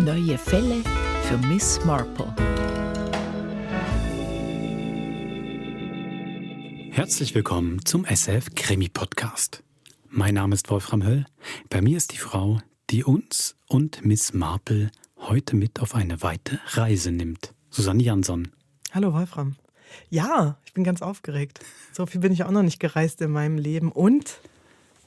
Neue Fälle für Miss Marple. Herzlich willkommen zum SF Krimi Podcast. Mein Name ist Wolfram Höll. Bei mir ist die Frau, die uns und Miss Marple heute mit auf eine weite Reise nimmt. Susanne Jansson. Hallo Wolfram. Ja, ich bin ganz aufgeregt. So viel bin ich auch noch nicht gereist in meinem Leben und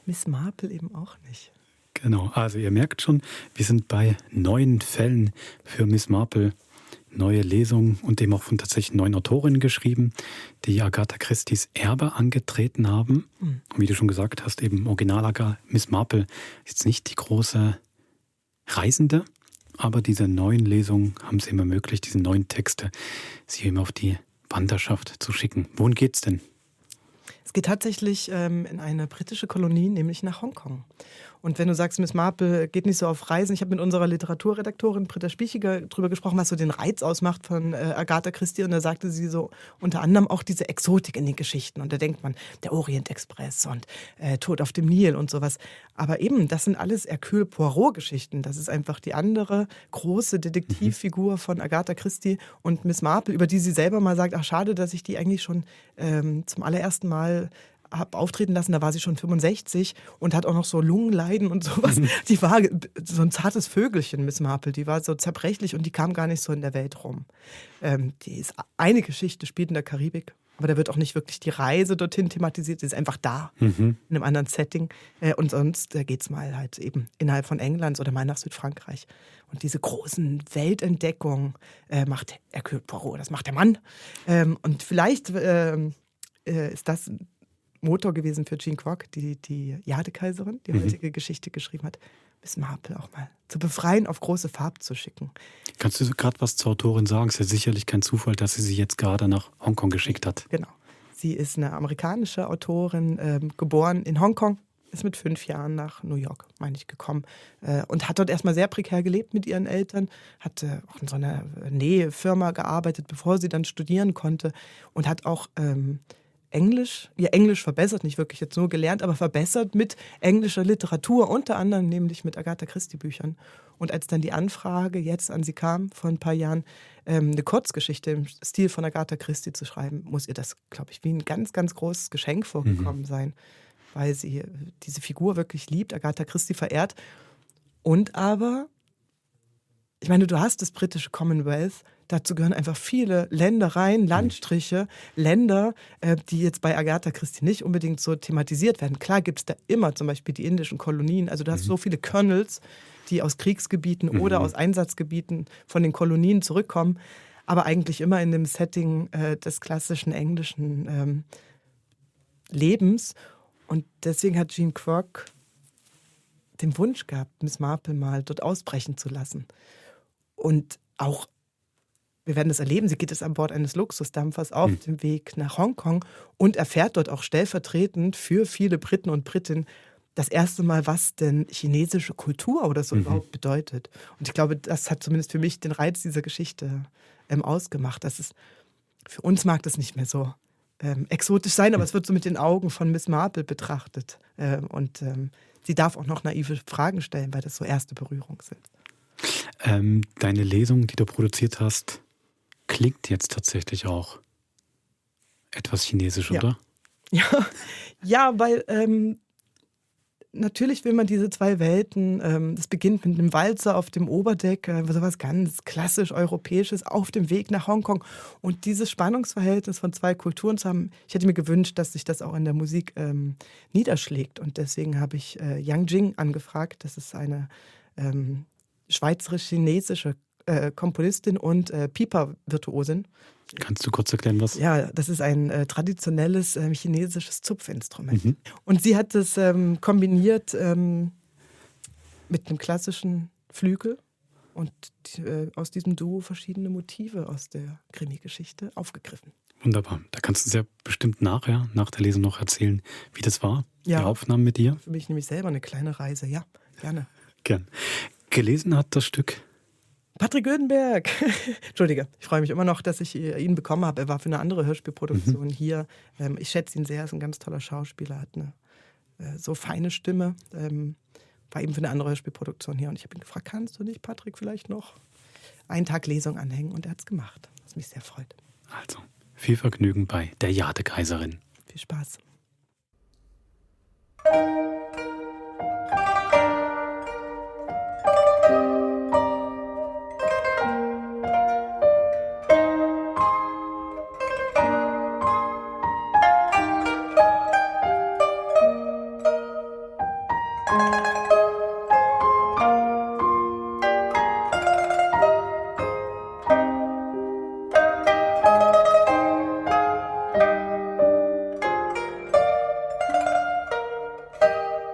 Miss Marple eben auch nicht. Genau, also ihr merkt schon, wir sind bei neuen Fällen für Miss Marple. Neue Lesungen und eben auch von tatsächlich neuen Autorinnen geschrieben, die Agatha Christies Erbe angetreten haben. Und wie du schon gesagt hast, eben Original Miss Marple ist jetzt nicht die große Reisende, aber diese neuen Lesungen haben es ihm ermöglicht, diese neuen Texte, sie eben auf die Wanderschaft zu schicken. Wohin geht's denn? Es geht tatsächlich in eine britische Kolonie, nämlich nach Hongkong. Und wenn du sagst, Miss Marple geht nicht so auf Reisen, ich habe mit unserer Literaturredaktorin Britta Spiechiger darüber gesprochen, was so den Reiz ausmacht von Agatha Christie. Und da sagte sie so unter anderem auch diese Exotik in den Geschichten. Und da denkt man, der Orient-Express und Tod auf dem Nil und sowas. Aber eben, das sind alles Hercule Poirot-Geschichten. Das ist einfach die andere große Detektivfigur von Agatha Christie und Miss Marple, über die sie selber mal sagt, ach schade, dass ich die eigentlich schon zum allerersten Mal habe auftreten lassen, da war sie schon 65 und hat auch noch so Lungenleiden und sowas. Die war so ein zartes Vögelchen, Miss Marple, die war so zerbrechlich und die kam gar nicht so in der Welt rum. Die ist eine Geschichte, spielt in der Karibik, aber da wird auch nicht wirklich die Reise dorthin thematisiert, sie ist einfach da, in einem anderen Setting. Und sonst geht es mal halt eben innerhalb von England oder mal nach Südfrankreich. Und diese großen Weltentdeckungen macht Hercule Poirot, das macht der Mann. Und vielleicht ist das Motor gewesen für Jean Kwok, die Jadekaiserin, die heutige Geschichte geschrieben hat, Miss Marple auch mal zu befreien, auf große Farb zu schicken. Kannst du gerade was zur Autorin sagen? Es ist ja sicherlich kein Zufall, dass sie jetzt gerade nach Hongkong geschickt hat. Genau. Sie ist eine amerikanische Autorin, geboren in Hongkong, ist mit 5 Jahren nach New York, meine ich, gekommen und hat dort erstmal sehr prekär gelebt mit ihren Eltern, hat auch in so einer Nähfirma gearbeitet, bevor sie dann studieren konnte und hat auch ihr Englisch verbessert, nicht wirklich jetzt nur gelernt, aber verbessert mit englischer Literatur, unter anderem nämlich mit Agatha Christie Büchern. Und als dann die Anfrage jetzt an sie kam, vor ein paar Jahren, eine Kurzgeschichte im Stil von Agatha Christie zu schreiben, muss ihr das, glaube ich, wie ein ganz, ganz großes Geschenk vorgekommen sein, weil sie diese Figur wirklich liebt, Agatha Christie verehrt. Und aber, ich meine, du hast das britische Commonwealth, dazu gehören einfach viele Ländereien, Landstriche, Länder, die jetzt bei Agatha Christie nicht unbedingt so thematisiert werden. Klar gibt es da immer zum Beispiel die indischen Kolonien. Also du hast so viele Colonels, die aus Kriegsgebieten oder aus Einsatzgebieten von den Kolonien zurückkommen, aber eigentlich immer in dem Setting des klassischen englischen Lebens. Und deswegen hat Jean Kwok den Wunsch gehabt, Miss Marple mal dort ausbrechen zu lassen. Und auch, wir werden das erleben, sie geht jetzt an Bord eines Luxusdampfers auf dem Weg nach Hongkong und erfährt dort auch stellvertretend für viele Briten und Britinnen das erste Mal, was denn chinesische Kultur oder so überhaupt bedeutet. Und ich glaube, das hat zumindest für mich den Reiz dieser Geschichte ausgemacht. Für uns mag das nicht mehr so exotisch sein, aber es wird so mit den Augen von Miss Marple betrachtet. Und sie darf auch noch naive Fragen stellen, weil das so erste Berührungen sind. Deine Lesung, die du produziert hast, klingt jetzt tatsächlich auch etwas chinesisch, oder? Ja, weil natürlich will man diese zwei Welten, das beginnt mit einem Walzer auf dem Oberdeck, sowas ganz klassisch Europäisches auf dem Weg nach Hongkong. Und dieses Spannungsverhältnis von zwei Kulturen zu haben, ich hätte mir gewünscht, dass sich das auch in der Musik niederschlägt. Und deswegen habe ich Yang Jing angefragt. Das ist eine schweizerisch-chinesische Komponistin und Piper-Virtuosin. Kannst du kurz erklären, was? Ja, das ist ein traditionelles chinesisches Zupfinstrument. Und sie hat es kombiniert mit einem klassischen Flügel und aus diesem Duo verschiedene Motive aus der Krimi-Geschichte aufgegriffen. Wunderbar. Da kannst du uns ja bestimmt nachher, nach der Lesung noch erzählen, wie das war, die Aufnahmen mit dir. Für mich nämlich selber eine kleine Reise, ja, gerne. Gern. Gelesen hat das Stück Patrick Gödenberg. Entschuldige, ich freue mich immer noch, dass ich ihn bekommen habe. Er war für eine andere Hörspielproduktion hier. Ich schätze ihn sehr, ist ein ganz toller Schauspieler, hat eine so feine Stimme. war eben für eine andere Hörspielproduktion hier. Und ich habe ihn gefragt, kannst du nicht, Patrick, vielleicht noch einen Tag Lesung anhängen? Und er hat es gemacht, was mich sehr freut. Also, viel Vergnügen bei der Jadekaiserin. Viel Spaß.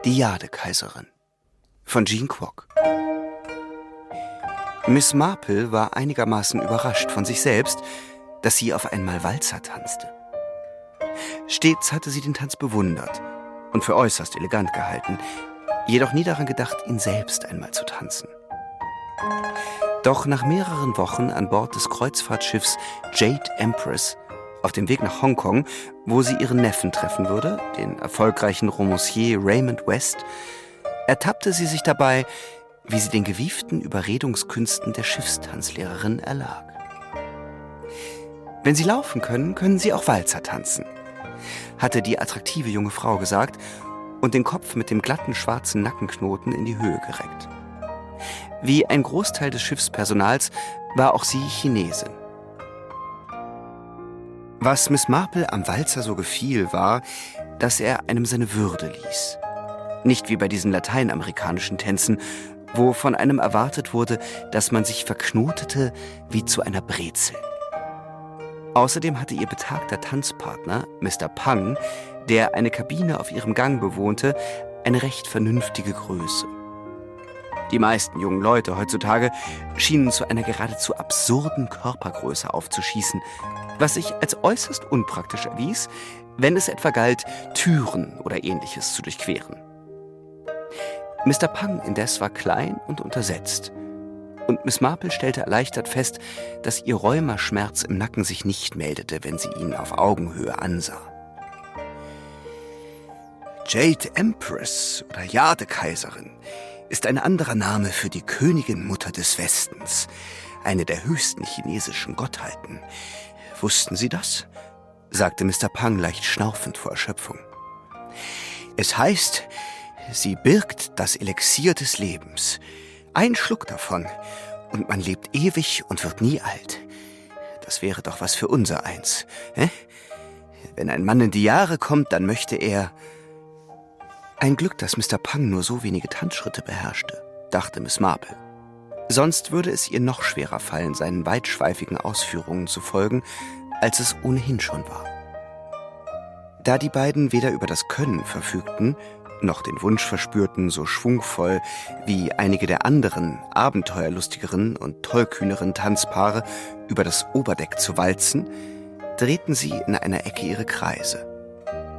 Die Jadekaiserin von Jean Kwok. Miss Marple war einigermaßen überrascht von sich selbst, dass sie auf einmal Walzer tanzte. Stets hatte sie den Tanz bewundert und für äußerst elegant gehalten, jedoch nie daran gedacht, ihn selbst einmal zu tanzen. Doch nach mehreren Wochen an Bord des Kreuzfahrtschiffs Jade Empress auf dem Weg nach Hongkong, wo sie ihren Neffen treffen würde, den erfolgreichen Romancier Raymond West, ertappte sie sich dabei, wie sie den gewieften Überredungskünsten der Schiffstanzlehrerin erlag. Wenn Sie laufen können, können Sie auch Walzer tanzen, hatte die attraktive junge Frau gesagt und den Kopf mit dem glatten schwarzen Nackenknoten in die Höhe gereckt. Wie ein Großteil des Schiffspersonals war auch sie Chinesin. Was Miss Marple am Walzer so gefiel, war, dass er einem seine Würde ließ. Nicht wie bei diesen lateinamerikanischen Tänzen, wo von einem erwartet wurde, dass man sich verknotete wie zu einer Brezel. Außerdem hatte ihr betagter Tanzpartner, Mr. Pang, der eine Kabine auf ihrem Gang bewohnte, eine recht vernünftige Größe. Die meisten jungen Leute heutzutage schienen zu einer geradezu absurden Körpergröße aufzuschießen, was sich als äußerst unpraktisch erwies, wenn es etwa galt, Türen oder Ähnliches zu durchqueren. Mr. Pang indes war klein und untersetzt, und Miss Marple stellte erleichtert fest, dass ihr Rheumaschmerz im Nacken sich nicht meldete, wenn sie ihn auf Augenhöhe ansah. Jade Empress oder Jadekaiserin ist ein anderer Name für die Königin Mutter des Westens, eine der höchsten chinesischen Gottheiten. Wussten Sie das? Sagte Mr. Pang leicht schnaufend vor Erschöpfung. Es heißt, sie birgt das Elixier des Lebens. Ein Schluck davon und man lebt ewig und wird nie alt. Das wäre doch was für unsereins. Wenn ein Mann in die Jahre kommt, dann möchte er... Ein Glück, dass Mr. Pang nur so wenige Tanzschritte beherrschte, dachte Miss Marple. Sonst würde es ihr noch schwerer fallen, seinen weitschweifigen Ausführungen zu folgen, als es ohnehin schon war. Da die beiden weder über das Können verfügten, noch den Wunsch verspürten, so schwungvoll wie einige der anderen, abenteuerlustigeren und tollkühneren Tanzpaare über das Oberdeck zu walzen, drehten sie in einer Ecke ihre Kreise.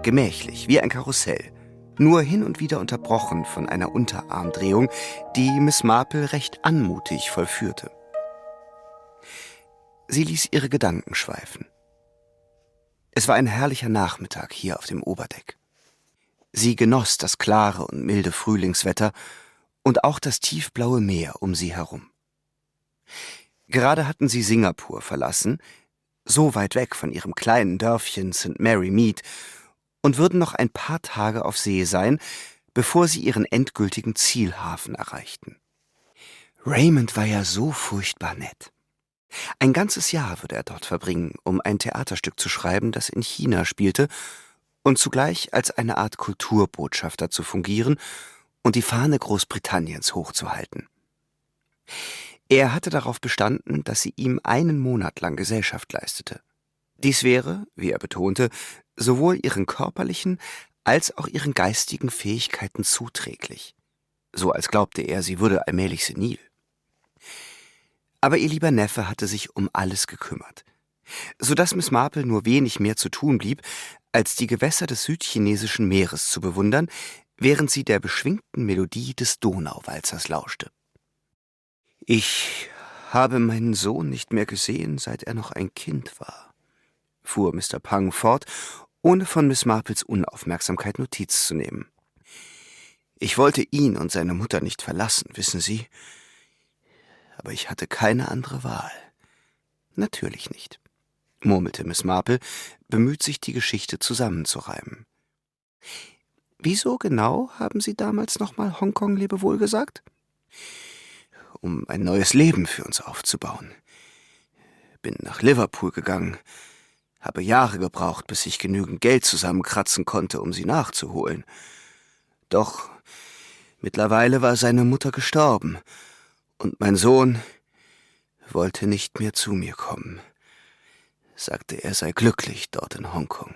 Gemächlich, wie ein Karussell, nur hin und wieder unterbrochen von einer Unterarmdrehung, die Miss Marple recht anmutig vollführte. Sie ließ ihre Gedanken schweifen. Es war ein herrlicher Nachmittag hier auf dem Oberdeck. Sie genoss das klare und milde Frühlingswetter und auch das tiefblaue Meer um sie herum. Gerade hatten sie Singapur verlassen, so weit weg von ihrem kleinen Dörfchen St. Mary Mead, und würden noch ein paar Tage auf See sein, bevor sie ihren endgültigen Zielhafen erreichten. Raymond war ja so furchtbar nett. Ein ganzes Jahr würde er dort verbringen, um ein Theaterstück zu schreiben, das in China spielte, und zugleich als eine Art Kulturbotschafter zu fungieren und die Fahne Großbritanniens hochzuhalten. Er hatte darauf bestanden, dass sie ihm 1 Monat lang Gesellschaft leistete. Dies wäre, wie er betonte, sowohl ihren körperlichen als auch ihren geistigen Fähigkeiten zuträglich. So als glaubte er, sie würde allmählich senil. Aber ihr lieber Neffe hatte sich um alles gekümmert, sodass Miss Marple nur wenig mehr zu tun blieb, als die Gewässer des südchinesischen Meeres zu bewundern, während sie der beschwingten Melodie des Donauwalzers lauschte. »Ich habe meinen Sohn nicht mehr gesehen, seit er noch ein Kind war«, fuhr Mr. Pang fort, ohne von Miss Marples Unaufmerksamkeit Notiz zu nehmen. Ich wollte ihn und seine Mutter nicht verlassen, wissen Sie? Aber ich hatte keine andere Wahl. Natürlich nicht, murmelte Miss Marple, bemüht sich, die Geschichte zusammenzureimen. Wieso genau haben Sie damals nochmal Hongkong Lebewohl gesagt? Um ein neues Leben für uns aufzubauen. Bin nach Liverpool gegangen, habe Jahre gebraucht, bis ich genügend Geld zusammenkratzen konnte, um sie nachzuholen. Doch mittlerweile war seine Mutter gestorben und mein Sohn wollte nicht mehr zu mir kommen. Sagte, er sei glücklich dort in Hongkong.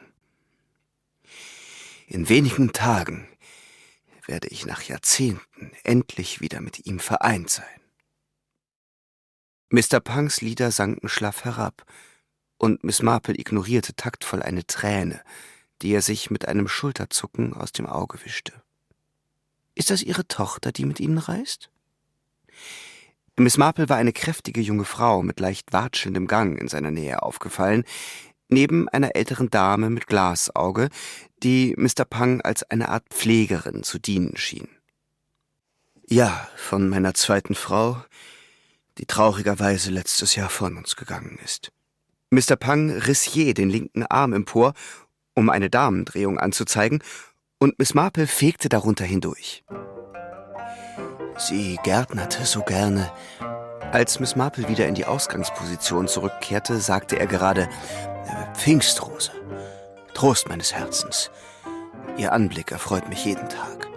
In wenigen Tagen werde ich nach Jahrzehnten endlich wieder mit ihm vereint sein. Mr. Pungs Lider sanken schlaff herab, und Miss Marple ignorierte taktvoll eine Träne, die er sich mit einem Schulterzucken aus dem Auge wischte. »Ist das Ihre Tochter, die mit Ihnen reist?« Miss Marple war eine kräftige junge Frau mit leicht watschelndem Gang in seiner Nähe aufgefallen, neben einer älteren Dame mit Glasauge, die Mr. Pang als eine Art Pflegerin zu dienen schien. »Ja, von meiner zweiten Frau, die traurigerweise letztes Jahr von uns gegangen ist.« Mr. Pang riss jäh den linken Arm empor, um eine Damendrehung anzuzeigen, und Miss Marple fegte darunter hindurch. Sie gärtnerte so gerne. Als Miss Marple wieder in die Ausgangsposition zurückkehrte, sagte er gerade, »Pfingstrose, Trost meines Herzens. Ihr Anblick erfreut mich jeden Tag.«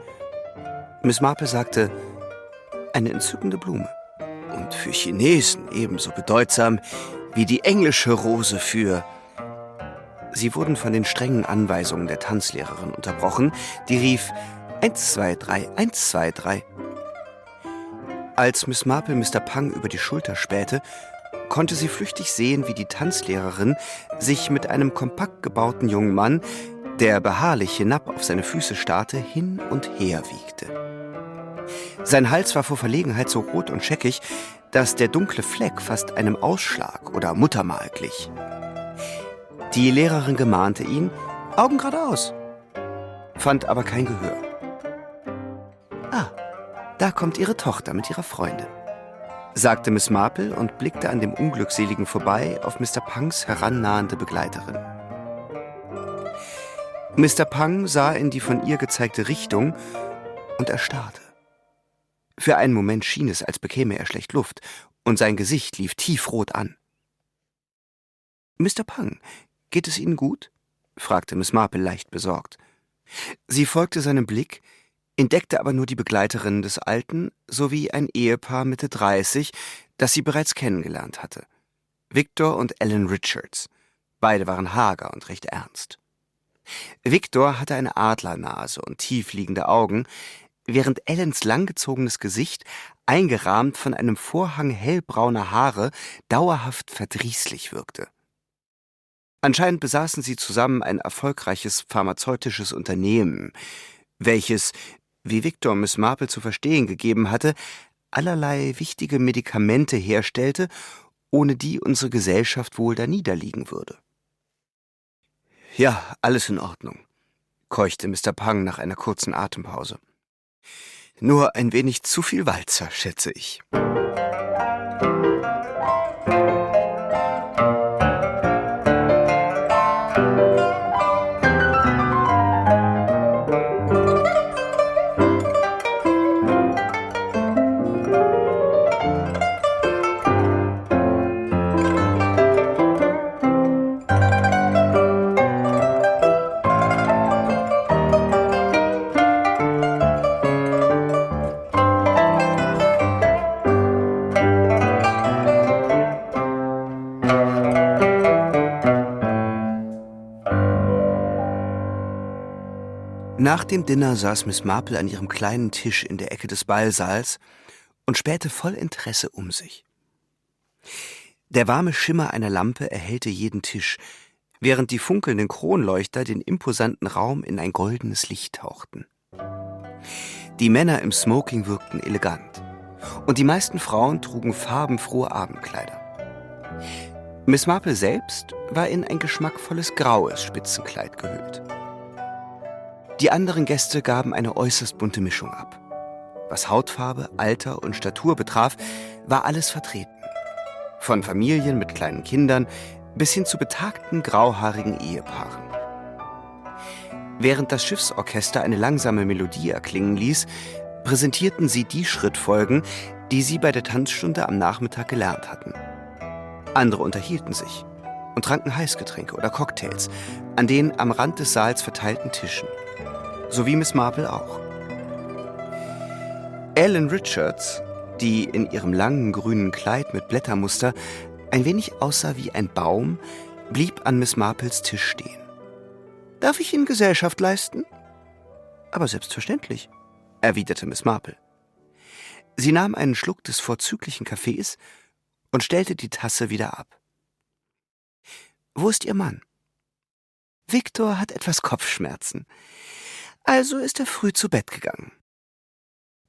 Miss Marple sagte, »Eine entzückende Blume und für Chinesen ebenso bedeutsam wie die englische Rose für...« Sie wurden von den strengen Anweisungen der Tanzlehrerin unterbrochen, die rief, »1, 2, 3, 1, 2, 3. Als Miss Marple Mr. Pang über die Schulter spähte, konnte sie flüchtig sehen, wie die Tanzlehrerin sich mit einem kompakt gebauten jungen Mann, der beharrlich hinab auf seine Füße starrte, hin und her wiegte. Sein Hals war vor Verlegenheit so rot und scheckig, dass der dunkle Fleck fast einem Ausschlag oder Muttermal glich. Die Lehrerin gemahnte ihn, Augen geradeaus, fand aber kein Gehör. »Ah, da kommt Ihre Tochter mit ihrer Freundin«, sagte Miss Marple und blickte an dem Unglückseligen vorbei auf Mr. Pangs herannahende Begleiterin. Mr. Pang sah in die von ihr gezeigte Richtung und erstarrte. Für einen Moment schien es, als bekäme er schlecht Luft, und sein Gesicht lief tiefrot an. »Mr. Pang, geht es Ihnen gut?« fragte Miss Marple leicht besorgt. Sie folgte seinem Blick, entdeckte aber nur die Begleiterinnen des Alten sowie ein Ehepaar Mitte 30, das sie bereits kennengelernt hatte. Victor und Ellen Richards. Beide waren hager und recht ernst. Victor hatte eine Adlernase und tiefliegende Augen, während Ellens langgezogenes Gesicht, eingerahmt von einem Vorhang hellbrauner Haare, dauerhaft verdrießlich wirkte. Anscheinend besaßen sie zusammen ein erfolgreiches pharmazeutisches Unternehmen, welches, wie Victor Miss Marple zu verstehen gegeben hatte, allerlei wichtige Medikamente herstellte, ohne die unsere Gesellschaft wohl daniederliegen würde. »Ja, alles in Ordnung«, keuchte Mr. Pang nach einer kurzen Atempause. »Nur ein wenig zu viel Walzer, schätze ich.« Nach dem Dinner saß Miss Marple an ihrem kleinen Tisch in der Ecke des Ballsaals und spähte voll Interesse um sich. Der warme Schimmer einer Lampe erhellte jeden Tisch, während die funkelnden Kronleuchter den imposanten Raum in ein goldenes Licht tauchten. Die Männer im Smoking wirkten elegant, und die meisten Frauen trugen farbenfrohe Abendkleider. Miss Marple selbst war in ein geschmackvolles graues Spitzenkleid gehüllt. Die anderen Gäste gaben eine äußerst bunte Mischung ab. Was Hautfarbe, Alter und Statur betraf, war alles vertreten. Von Familien mit kleinen Kindern bis hin zu betagten, grauhaarigen Ehepaaren. Während das Schiffsorchester eine langsame Melodie erklingen ließ, präsentierten sie die Schrittfolgen, die sie bei der Tanzstunde am Nachmittag gelernt hatten. Andere unterhielten sich und tranken Heißgetränke oder Cocktails an den am Rand des Saals verteilten Tischen. So wie Miss Marple auch. Ellen Richards, die in ihrem langen grünen Kleid mit Blättermuster ein wenig aussah wie ein Baum, blieb an Miss Marples Tisch stehen. »Darf ich Ihnen Gesellschaft leisten?« »Aber selbstverständlich«, erwiderte Miss Marple. Sie nahm einen Schluck des vorzüglichen Kaffees und stellte die Tasse wieder ab. »Wo ist Ihr Mann?« »Victor hat etwas Kopfschmerzen. Also ist er früh zu Bett gegangen.«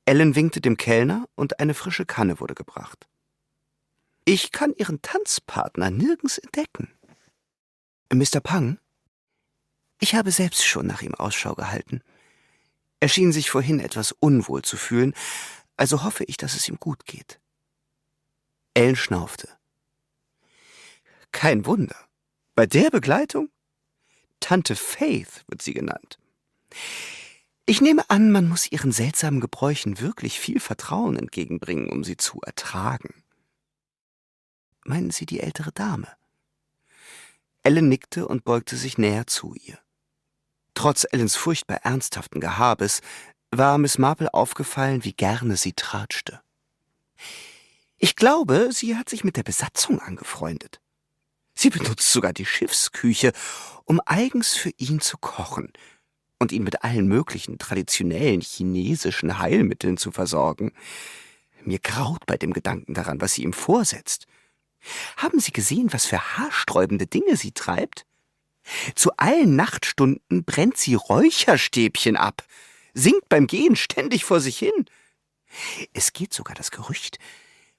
Ellen winkte dem Kellner und eine frische Kanne wurde gebracht. »Ich kann Ihren Tanzpartner nirgends entdecken.« »Mr. Pang?« »Ich habe selbst schon nach ihm Ausschau gehalten. Er schien sich vorhin etwas unwohl zu fühlen, also hoffe ich, dass es ihm gut geht.« Ellen schnaufte. »Kein Wunder. Bei der Begleitung? Tante Faith wird sie genannt. Ich nehme an, man muss ihren seltsamen Gebräuchen wirklich viel Vertrauen entgegenbringen, um sie zu ertragen.« »Meinen Sie die ältere Dame?« Ellen nickte und beugte sich näher zu ihr. Trotz Ellens furchtbar ernsthaften Gehabes war Miss Marple aufgefallen, wie gerne sie tratschte. »Ich glaube, sie hat sich mit der Besatzung angefreundet. Sie benutzt sogar die Schiffsküche, um eigens für ihn zu kochen und ihn mit allen möglichen traditionellen chinesischen Heilmitteln zu versorgen. Mir graut bei dem Gedanken daran, was sie ihm vorsetzt. Haben Sie gesehen, was für haarsträubende Dinge sie treibt? Zu allen Nachtstunden brennt sie Räucherstäbchen ab, singt beim Gehen ständig vor sich hin. Es geht sogar das Gerücht,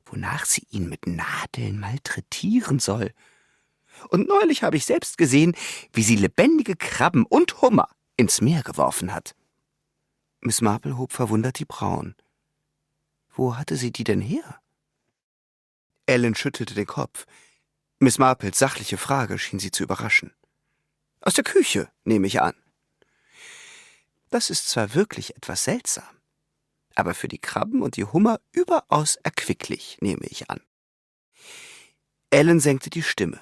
wonach sie ihn mit Nadeln malträtieren soll. Und neulich habe ich selbst gesehen, wie sie lebendige Krabben und Hummer ins Meer geworfen hat.« Miss Marple hob verwundert die Brauen. »Wo hatte sie die denn her?« Ellen schüttelte den Kopf. Miss Marples sachliche Frage schien sie zu überraschen. »Aus der Küche, nehme ich an.« »Das ist zwar wirklich etwas seltsam, aber für die Krabben und die Hummer überaus erquicklich, nehme ich an.« Ellen senkte die Stimme,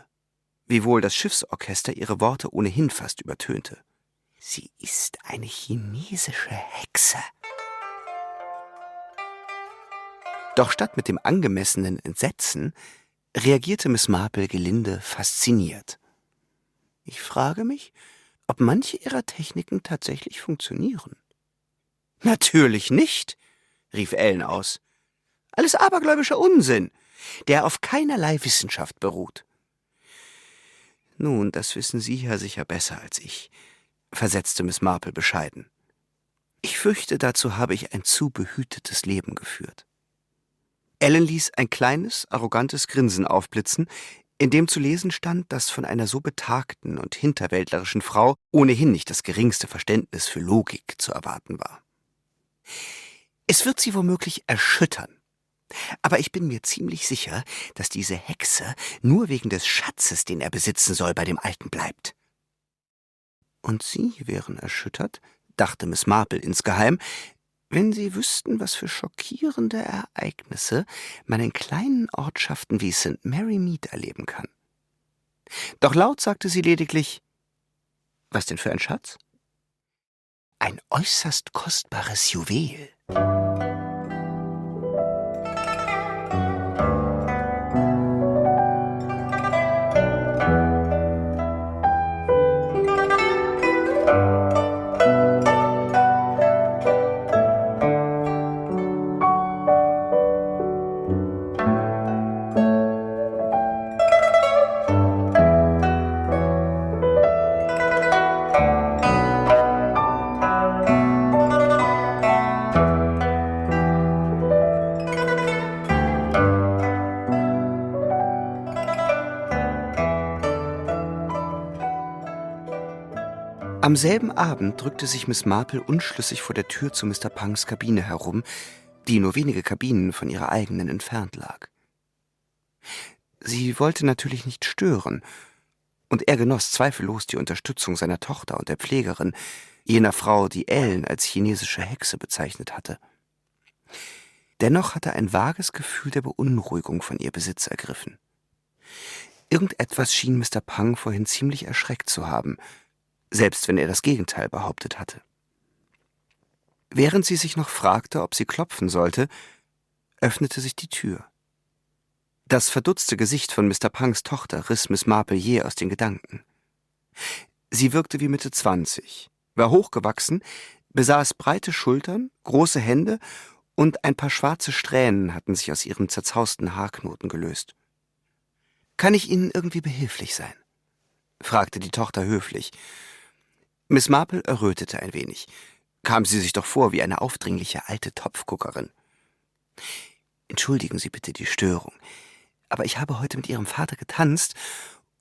wiewohl das Schiffsorchester ihre Worte ohnehin fast übertönte. »Sie ist eine chinesische Hexe.« Doch statt mit dem angemessenen Entsetzen reagierte Miss Marple gelinde fasziniert. »Ich frage mich, ob manche ihrer Techniken tatsächlich funktionieren.« »Natürlich nicht«, rief Ellen aus. »Alles abergläubischer Unsinn, der auf keinerlei Wissenschaft beruht.« »Nun, das wissen Sie ja sicher besser als ich«, versetzte Miss Marple bescheiden. »Ich fürchte, dazu habe ich ein zu behütetes Leben geführt.« Ellen ließ ein kleines, arrogantes Grinsen aufblitzen, in dem zu lesen stand, dass von einer so betagten und hinterwäldlerischen Frau ohnehin nicht das geringste Verständnis für Logik zu erwarten war. »Es wird Sie womöglich erschüttern, aber ich bin mir ziemlich sicher, dass diese Hexe nur wegen des Schatzes, den er besitzen soll, bei dem Alten bleibt.« »Und Sie wären erschüttert«, dachte Miss Marple insgeheim, »wenn Sie wüssten, was für schockierende Ereignisse man in kleinen Ortschaften wie St. Mary Mead erleben kann.« Doch laut sagte sie lediglich, »Was denn für ein Schatz?« »Ein äußerst kostbares Juwel.« Am selben Abend drückte sich Miss Marple unschlüssig vor der Tür zu Mr. Punks Kabine herum, die nur wenige Kabinen von ihrer eigenen entfernt lag. Sie wollte natürlich nicht stören, und er genoss zweifellos die Unterstützung seiner Tochter und der Pflegerin, jener Frau, die Ellen als chinesische Hexe bezeichnet hatte. Dennoch hatte ein vages Gefühl der Beunruhigung von ihr Besitz ergriffen. Irgendetwas schien Mr. Pang vorhin ziemlich erschreckt zu haben, selbst wenn er das Gegenteil behauptet hatte. Während sie sich noch fragte, ob sie klopfen sollte, öffnete sich die Tür. Das verdutzte Gesicht von Mr. Punks Tochter riss Miss Marple jäh aus den Gedanken. Sie wirkte wie Mitte 20, war hochgewachsen, besaß breite Schultern, große Hände und ein paar schwarze Strähnen hatten sich aus ihren zerzausten Haarknoten gelöst. »Kann ich Ihnen irgendwie behilflich sein?« fragte die Tochter höflich. Miss Marple errötete ein wenig. Kam sie sich doch vor wie eine aufdringliche alte Topfguckerin. »Entschuldigen Sie bitte die Störung, aber ich habe heute mit Ihrem Vater getanzt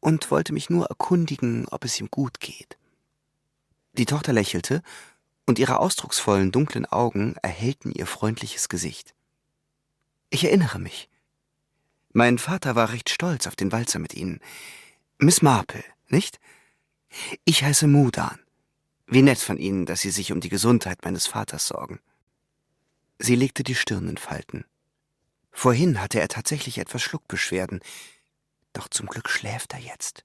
und wollte mich nur erkundigen, ob es ihm gut geht.« Die Tochter lächelte, und ihre ausdrucksvollen, dunklen Augen erhellten ihr freundliches Gesicht. »Ich erinnere mich. Mein Vater war recht stolz auf den Walzer mit Ihnen. Miss Marple, nicht? Ich heiße Mudan. Wie nett von Ihnen, dass Sie sich um die Gesundheit meines Vaters sorgen.« Sie legte die Stirn in Falten. Vorhin hatte er tatsächlich etwas Schluckbeschwerden, doch zum Glück schläft er jetzt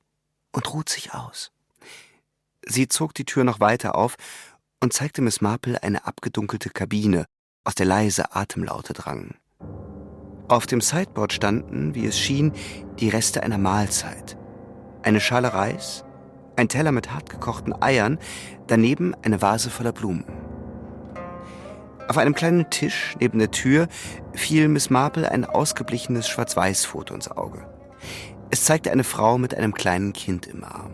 und ruht sich aus. Sie zog die Tür noch weiter auf und zeigte Miss Marple eine abgedunkelte Kabine, aus der leise Atemlaute drangen. Auf dem Sideboard standen, wie es schien, die Reste einer Mahlzeit. Eine Schale Reis, ein Teller mit hartgekochten Eiern, daneben eine Vase voller Blumen. Auf einem kleinen Tisch neben der Tür fiel Miss Marple ein ausgeblichenes Schwarz-Weiß-Foto ins Auge. Es zeigte eine Frau mit einem kleinen Kind im Arm.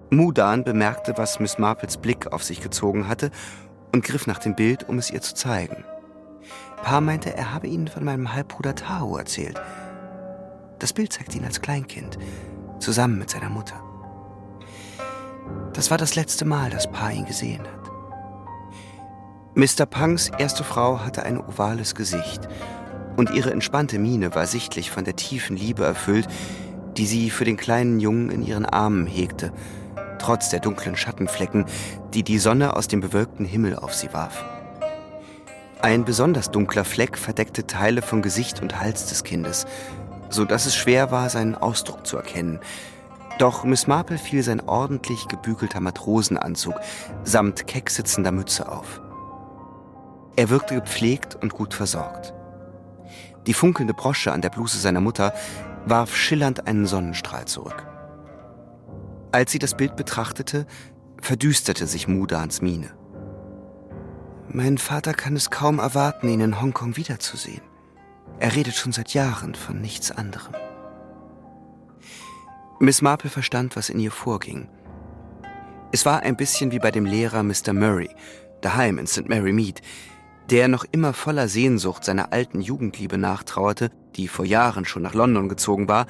Mudan bemerkte, was Miss Marples Blick auf sich gezogen hatte, und griff nach dem Bild, um es ihr zu zeigen. Pa meinte, er habe ihnen von meinem Halbbruder Tao erzählt. Das Bild zeigt ihn als Kleinkind, zusammen mit seiner Mutter. Das war das letzte Mal, dass Pa ihn gesehen hat. Mr. Punks erste Frau hatte ein ovales Gesicht, und ihre entspannte Miene war sichtlich von der tiefen Liebe erfüllt, die sie für den kleinen Jungen in ihren Armen hegte, trotz der dunklen Schattenflecken, die die Sonne aus dem bewölkten Himmel auf sie warf. Ein besonders dunkler Fleck verdeckte Teile von Gesicht und Hals des Kindes, so dass es schwer war, seinen Ausdruck zu erkennen. Doch Miss Marple fiel sein ordentlich gebügelter Matrosenanzug samt keck sitzender Mütze auf. Er wirkte gepflegt und gut versorgt. Die funkelnde Brosche an der Bluse seiner Mutter warf schillernd einen Sonnenstrahl zurück. Als sie das Bild betrachtete, verdüsterte sich Mudans Miene. »Mein Vater kann es kaum erwarten, ihn in Hongkong wiederzusehen. Er redet schon seit Jahren von nichts anderem.« Miss Marple verstand, was in ihr vorging. Es war ein bisschen wie bei dem Lehrer Mr. Murray, daheim in St. Mary Mead, der noch immer voller Sehnsucht seiner alten Jugendliebe nachtrauerte, die vor Jahren schon nach London gezogen war,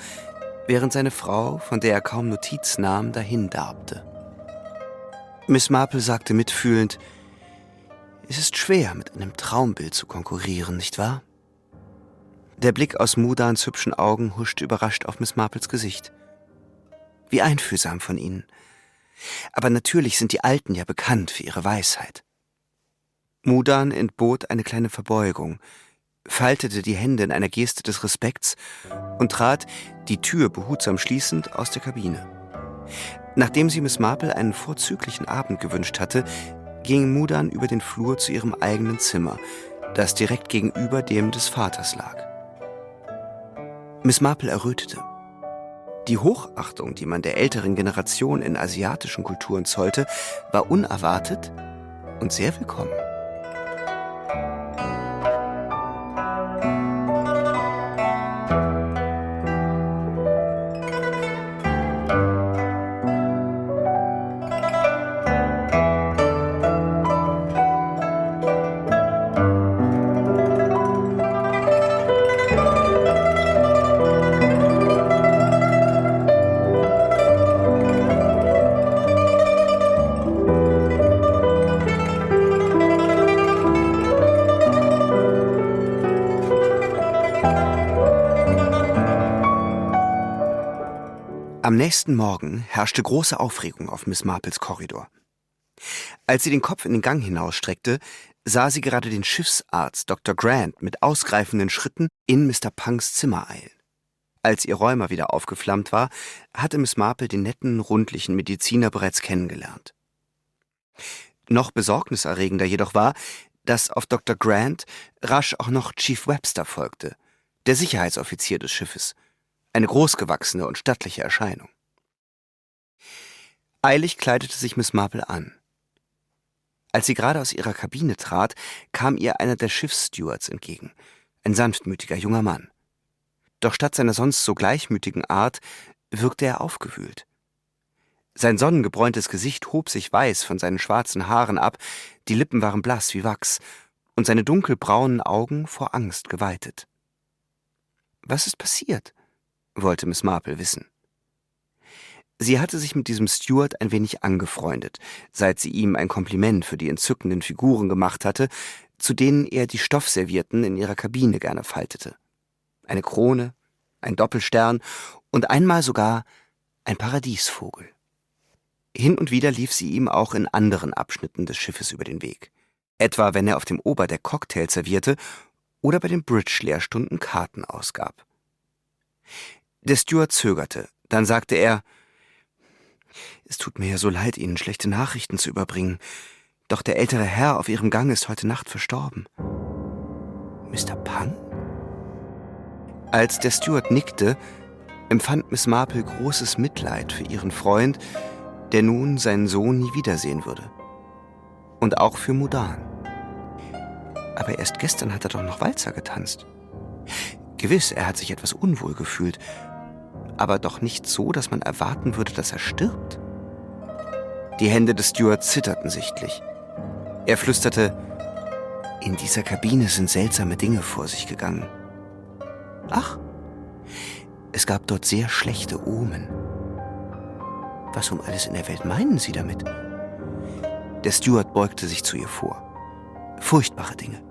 während seine Frau, von der er kaum Notiz nahm, dahindarbte. Miss Marple sagte mitfühlend, »Es ist schwer, mit einem Traumbild zu konkurrieren, nicht wahr?« Der Blick aus Mudans hübschen Augen huschte überrascht auf Miss Marples Gesicht. Wie einfühlsam von Ihnen. Aber natürlich sind die Alten ja bekannt für ihre Weisheit. Mudan entbot eine kleine Verbeugung, faltete die Hände in einer Geste des Respekts und trat, die Tür behutsam schließend, aus der Kabine. Nachdem sie Miss Marple einen vorzüglichen Abend gewünscht hatte, ging Mudan über den Flur zu ihrem eigenen Zimmer, das direkt gegenüber dem des Vaters lag. Miss Marple errötete. Die Hochachtung, die man der älteren Generation in asiatischen Kulturen zollte, war unerwartet und sehr willkommen. Am nächsten Morgen herrschte große Aufregung auf Miss Marples Korridor. Als sie den Kopf in den Gang hinausstreckte, sah sie gerade den Schiffsarzt Dr. Grant mit ausgreifenden Schritten in Mr. Punks Zimmer eilen. Als ihr Rheuma wieder aufgeflammt war, hatte Miss Marple den netten, rundlichen Mediziner bereits kennengelernt. Noch besorgniserregender jedoch war, dass auf Dr. Grant rasch auch noch Chief Webster folgte, der Sicherheitsoffizier des Schiffes, eine großgewachsene und stattliche Erscheinung. Eilig kleidete sich Miss Marple an. Als sie gerade aus ihrer Kabine trat, kam ihr einer der Schiffsstewards entgegen, ein sanftmütiger junger Mann. Doch statt seiner sonst so gleichmütigen Art wirkte er aufgewühlt. Sein sonnengebräuntes Gesicht hob sich weiß von seinen schwarzen Haaren ab, die Lippen waren blass wie Wachs und seine dunkelbraunen Augen vor Angst geweitet. »Was ist passiert?« wollte Miss Marple wissen. Sie hatte sich mit diesem Steward ein wenig angefreundet, seit sie ihm ein Kompliment für die entzückenden Figuren gemacht hatte, zu denen er die Stoffservietten in ihrer Kabine gerne faltete. Eine Krone, ein Doppelstern und einmal sogar ein Paradiesvogel. Hin und wieder lief sie ihm auch in anderen Abschnitten des Schiffes über den Weg. Etwa wenn er auf dem Oberdeck Cocktails servierte oder bei den Bridge-Lehrstunden Karten ausgab. Der Steward zögerte, dann sagte er: »Es tut mir ja so leid, Ihnen schlechte Nachrichten zu überbringen, doch der ältere Herr auf Ihrem Gang ist heute Nacht verstorben.« »Mr. Pang?« Als der Steward nickte, empfand Miss Marple großes Mitleid für ihren Freund, der nun seinen Sohn nie wiedersehen würde. Und auch für Mudan. Aber erst gestern hat er doch noch Walzer getanzt. Gewiss, er hat sich etwas unwohl gefühlt, aber doch nicht so, dass man erwarten würde, dass er stirbt. Die Hände des Stewards zitterten sichtlich. Er flüsterte: »In dieser Kabine sind seltsame Dinge vor sich gegangen.« »Ach, es gab dort sehr schlechte Omen.« »Was um alles in der Welt meinen Sie damit?« Der Steward beugte sich zu ihr vor. »Furchtbare Dinge.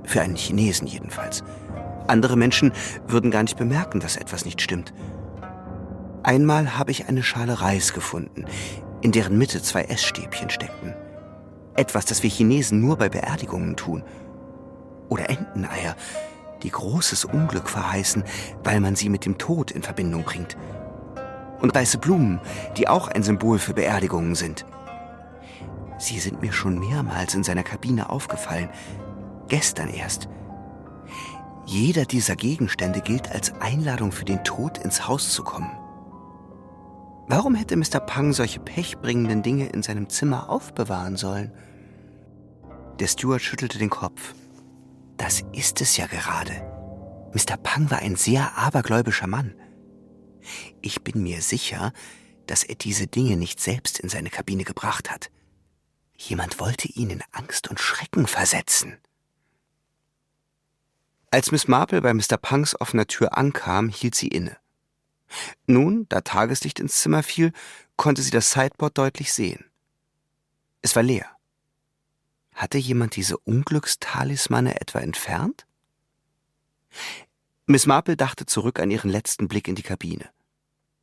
Für einen Chinesen jedenfalls. Andere Menschen würden gar nicht bemerken, dass etwas nicht stimmt. Einmal habe ich eine Schale Reis gefunden, in deren Mitte 2 Essstäbchen steckten. Etwas, das wir Chinesen nur bei Beerdigungen tun. Oder Enteneier, die großes Unglück verheißen, weil man sie mit dem Tod in Verbindung bringt. Und weiße Blumen, die auch ein Symbol für Beerdigungen sind. Sie sind mir schon mehrmals in seiner Kabine aufgefallen, gestern erst. Jeder dieser Gegenstände gilt als Einladung für den Tod, ins Haus zu kommen. Warum hätte Mr. Pang solche pechbringenden Dinge in seinem Zimmer aufbewahren sollen?« Der Steward schüttelte den Kopf. »Das ist es ja gerade. Mr. Pang war ein sehr abergläubischer Mann. Ich bin mir sicher, dass er diese Dinge nicht selbst in seine Kabine gebracht hat. Jemand wollte ihn in Angst und Schrecken versetzen.« Als Miss Marple bei Mr. Punks offener Tür ankam, hielt sie inne. Nun, da Tageslicht ins Zimmer fiel, konnte sie das Sideboard deutlich sehen. Es war leer. Hatte jemand diese Unglückstalismane etwa entfernt? Miss Marple dachte zurück an ihren letzten Blick in die Kabine.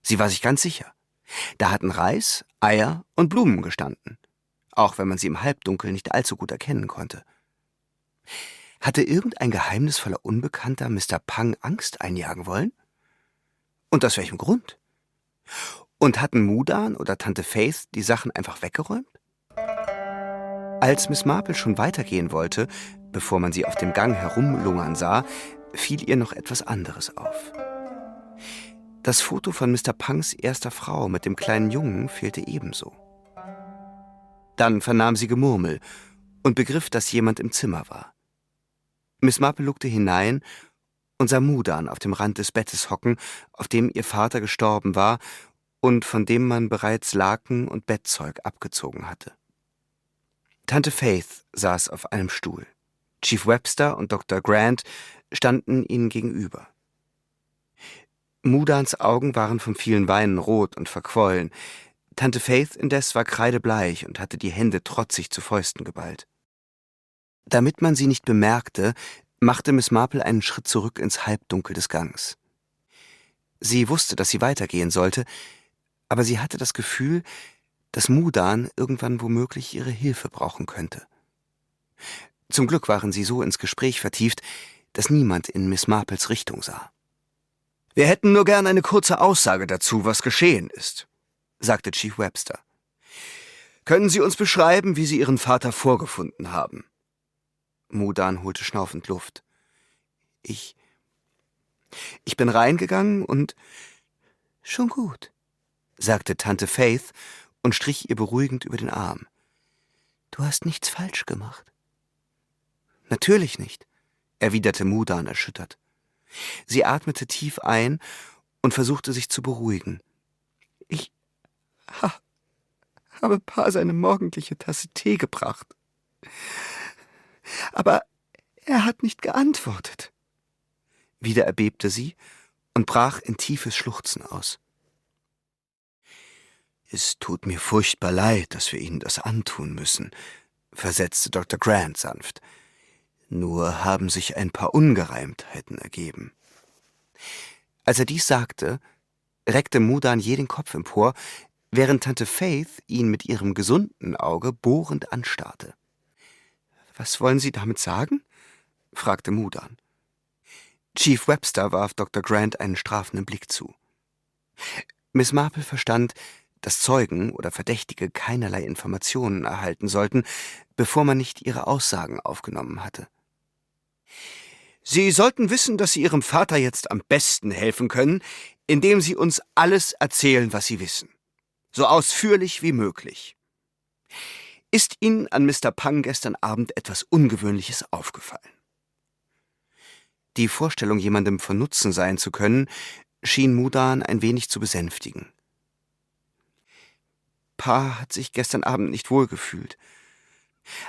Sie war sich ganz sicher. Da hatten Reis, Eier und Blumen gestanden, auch wenn man sie im Halbdunkel nicht allzu gut erkennen konnte. Hatte irgendein geheimnisvoller Unbekannter Mr. Pang Angst einjagen wollen? Und aus welchem Grund? Und hatten Mudan oder Tante Faith die Sachen einfach weggeräumt? Als Miss Marple schon weitergehen wollte, bevor man sie auf dem Gang herumlungern sah, fiel ihr noch etwas anderes auf. Das Foto von Mr. Punks erster Frau mit dem kleinen Jungen fehlte ebenso. Dann vernahm sie Gemurmel und begriff, dass jemand im Zimmer war. Miss Marple lugte hinein und sah Mudan auf dem Rand des Bettes hocken, auf dem ihr Vater gestorben war und von dem man bereits Laken und Bettzeug abgezogen hatte. Tante Faith saß auf einem Stuhl. Chief Webster und Dr. Grant standen ihnen gegenüber. Mudans Augen waren vom vielen Weinen rot und verquollen. Tante Faith indes war kreidebleich und hatte die Hände trotzig zu Fäusten geballt. Damit man sie nicht bemerkte, machte Miss Marple einen Schritt zurück ins Halbdunkel des Gangs. Sie wusste, dass sie weitergehen sollte, aber sie hatte das Gefühl, dass Mudan irgendwann womöglich ihre Hilfe brauchen könnte. Zum Glück waren sie so ins Gespräch vertieft, dass niemand in Miss Marples Richtung sah. »Wir hätten nur gern eine kurze Aussage dazu, was geschehen ist«, sagte Chief Webster. »Können Sie uns beschreiben, wie Sie Ihren Vater vorgefunden haben?« Mudan holte schnaufend Luft. Ich bin reingegangen und »Schon gut«, sagte Tante Faith und strich ihr beruhigend über den Arm. »Du hast nichts falsch gemacht.« »Natürlich nicht«, erwiderte Mudan erschüttert. Sie atmete tief ein und versuchte sich zu beruhigen. »Ich habe Pa seine morgendliche Tasse Tee gebracht. Aber er hat nicht geantwortet.« Wieder erbebte sie und brach in tiefes Schluchzen aus. »Es tut mir furchtbar leid, dass wir Ihnen das antun müssen«, versetzte Dr. Grant sanft. »Nur haben sich ein paar Ungereimtheiten ergeben.« Als er dies sagte, reckte Mudan je den Kopf empor, während Tante Faith ihn mit ihrem gesunden Auge bohrend anstarrte. »Was wollen Sie damit sagen?« fragte Mudan. Chief Webster warf Dr. Grant einen strafenden Blick zu. Miss Marple verstand, dass Zeugen oder Verdächtige keinerlei Informationen erhalten sollten, bevor man nicht ihre Aussagen aufgenommen hatte. »Sie sollten wissen, dass Sie Ihrem Vater jetzt am besten helfen können, indem Sie uns alles erzählen, was Sie wissen. So ausführlich wie möglich. Ist Ihnen an Mr. Pang gestern Abend etwas Ungewöhnliches aufgefallen?« Die Vorstellung, jemandem von Nutzen sein zu können, schien Mudan ein wenig zu besänftigen. »Pa hat sich gestern Abend nicht wohl gefühlt.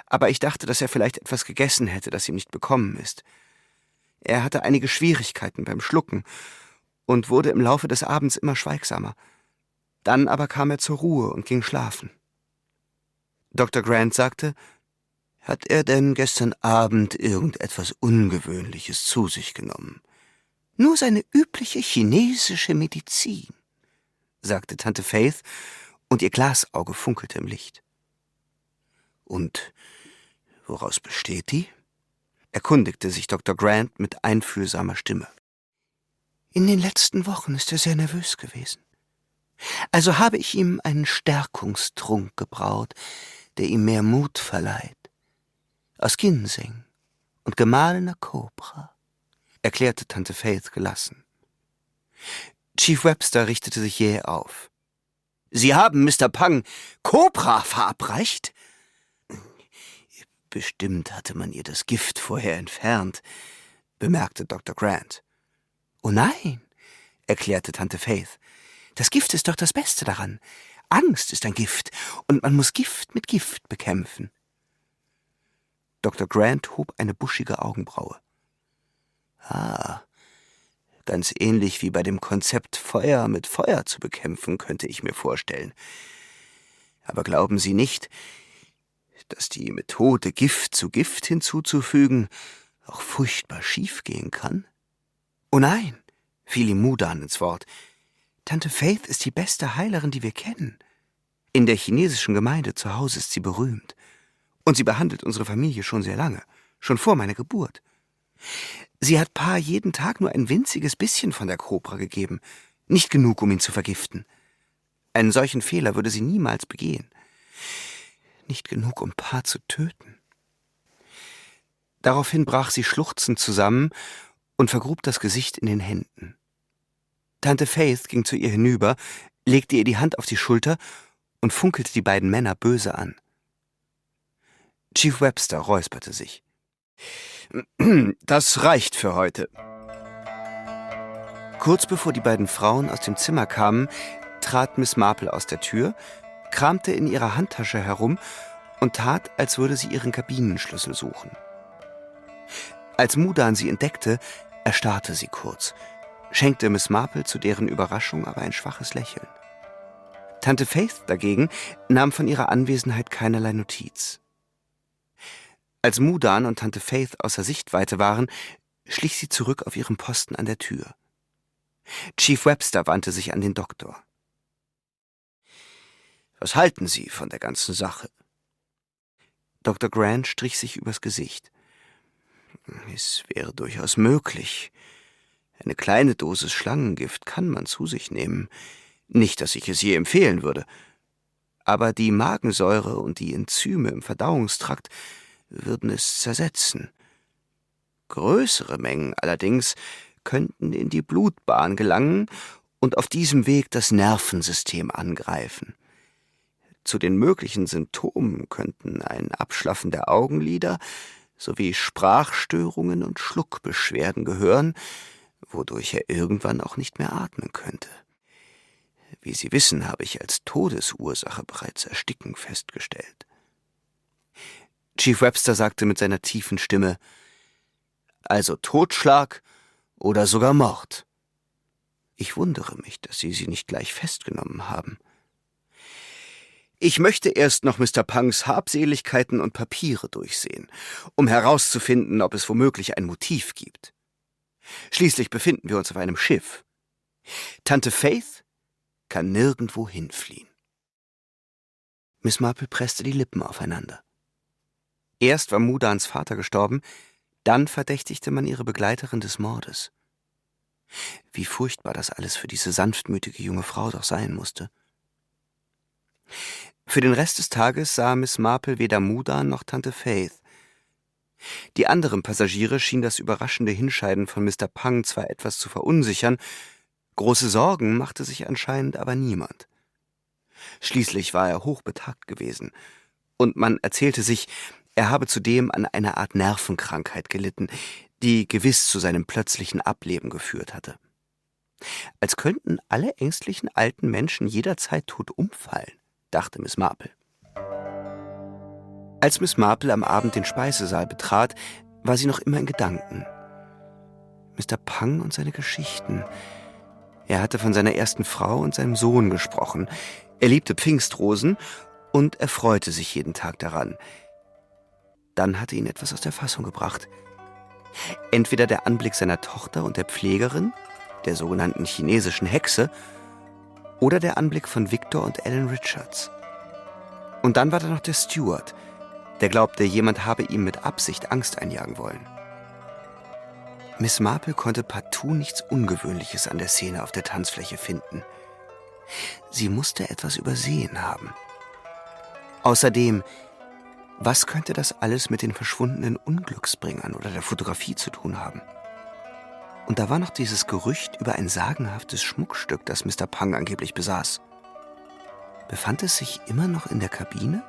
Aber ich dachte, dass er vielleicht etwas gegessen hätte, das ihm nicht bekommen ist. Er hatte einige Schwierigkeiten beim Schlucken und wurde im Laufe des Abends immer schweigsamer. Dann aber kam er zur Ruhe und ging schlafen.« Dr. Grant sagte, »Hat er denn gestern Abend irgendetwas Ungewöhnliches zu sich genommen?« »Nur seine übliche chinesische Medizin«, sagte Tante Faith, und ihr Glasauge funkelte im Licht. »Und woraus besteht die?« erkundigte sich Dr. Grant mit einfühlsamer Stimme. »In den letzten Wochen ist er sehr nervös gewesen. Also habe ich ihm einen Stärkungstrunk gebraut, der ihm mehr Mut verleiht. Aus Ginseng und gemahlener Kobra«, erklärte Tante Faith gelassen. Chief Webster richtete sich jäh auf. »Sie haben Mr. Pang Kobra verabreicht?« »Bestimmt hatte man ihr das Gift vorher entfernt«, bemerkte Dr. Grant. »Oh nein«, erklärte Tante Faith. »Das Gift ist doch das Beste daran. Angst ist ein Gift, und man muss Gift mit Gift bekämpfen.« Dr. Grant hob eine buschige Augenbraue. »Ah, ganz ähnlich wie bei dem Konzept, Feuer mit Feuer zu bekämpfen, könnte ich mir vorstellen. Aber glauben Sie nicht, dass die Methode, Gift zu Gift hinzuzufügen, auch furchtbar schief gehen kann?« »Oh nein«, fiel ihm Mudan ins Wort. »Tante Faith ist die beste Heilerin, die wir kennen. In der chinesischen Gemeinde zu Hause ist sie berühmt. Und sie behandelt unsere Familie schon sehr lange, schon vor meiner Geburt. Sie hat Pa jeden Tag nur ein winziges bisschen von der Kobra gegeben, nicht genug, um ihn zu vergiften. Einen solchen Fehler würde sie niemals begehen. Nicht genug, um Pa zu töten.« Daraufhin brach sie schluchzend zusammen und vergrub das Gesicht in den Händen. Tante Faith ging zu ihr hinüber, legte ihr die Hand auf die Schulter und funkelte die beiden Männer böse an. Chief Webster räusperte sich. »Das reicht für heute.« Kurz bevor die beiden Frauen aus dem Zimmer kamen, trat Miss Marple aus der Tür, kramte in ihrer Handtasche herum und tat, als würde sie ihren Kabinenschlüssel suchen. Als Mudan sie entdeckte, erstarrte sie kurz, schenkte Miss Marple zu deren Überraschung aber ein schwaches Lächeln. Tante Faith dagegen nahm von ihrer Anwesenheit keinerlei Notiz. Als Mudan und Tante Faith außer Sichtweite waren, schlich sie zurück auf ihren Posten an der Tür. Chief Webster wandte sich an den Doktor. Was halten Sie von der ganzen Sache?« Dr. Grant strich sich übers Gesicht. »Es wäre durchaus möglich. Eine kleine Dosis Schlangengift kann man zu sich nehmen. Nicht, dass ich es je empfehlen würde. Aber die Magensäure und die Enzyme im Verdauungstrakt würden es zersetzen. Größere Mengen allerdings könnten in die Blutbahn gelangen und auf diesem Weg das Nervensystem angreifen. Zu den möglichen Symptomen könnten ein Abschlaffen der Augenlider sowie Sprachstörungen und Schluckbeschwerden gehören, wodurch er irgendwann auch nicht mehr atmen könnte. Wie Sie wissen, habe ich als Todesursache bereits Ersticken festgestellt.« Chief Webster sagte mit seiner tiefen Stimme: »Also Totschlag oder sogar Mord. Ich wundere mich, dass Sie sie nicht gleich festgenommen haben. Ich möchte erst noch Mr. Pungs Habseligkeiten und Papiere durchsehen, um herauszufinden, ob es womöglich ein Motiv gibt. Schließlich befinden wir uns auf einem Schiff. Tante Faith kann nirgendwo hinfliehen.« Miss Marple presste die Lippen aufeinander. Erst war Mudans Vater gestorben, dann verdächtigte man ihre Begleiterin des Mordes. Wie furchtbar das alles für diese sanftmütige junge Frau doch sein musste. Für den Rest des Tages sah Miss Marple weder Mudan noch Tante Faith. Die anderen Passagiere schien das überraschende Hinscheiden von Mr. Pang zwar etwas zu verunsichern, große Sorgen machte sich anscheinend aber niemand. Schließlich war er hochbetagt gewesen, und man erzählte sich, er habe zudem an einer Art Nervenkrankheit gelitten, die gewiss zu seinem plötzlichen Ableben geführt hatte. Als könnten alle ängstlichen alten Menschen jederzeit tot umfallen, dachte Miss Marple. Als Miss Marple am Abend den Speisesaal betrat, war sie noch immer in Gedanken. Mr. Pang und seine Geschichten. Er hatte von seiner ersten Frau und seinem Sohn gesprochen. Er liebte Pfingstrosen und er freute sich jeden Tag daran. Dann hatte ihn etwas aus der Fassung gebracht. Entweder der Anblick seiner Tochter und der Pflegerin, der sogenannten chinesischen Hexe, oder der Anblick von Victor und Ellen Richards. Und dann war da noch der Steward, der glaubte, jemand habe ihm mit Absicht Angst einjagen wollen. Miss Marple konnte partout nichts Ungewöhnliches an der Szene auf der Tanzfläche finden. Sie musste etwas übersehen haben. Außerdem, was könnte das alles mit den verschwundenen Unglücksbringern oder der Fotografie zu tun haben? Und da war noch dieses Gerücht über ein sagenhaftes Schmuckstück, das Mr. Pang angeblich besaß. Befand es sich immer noch in der Kabine?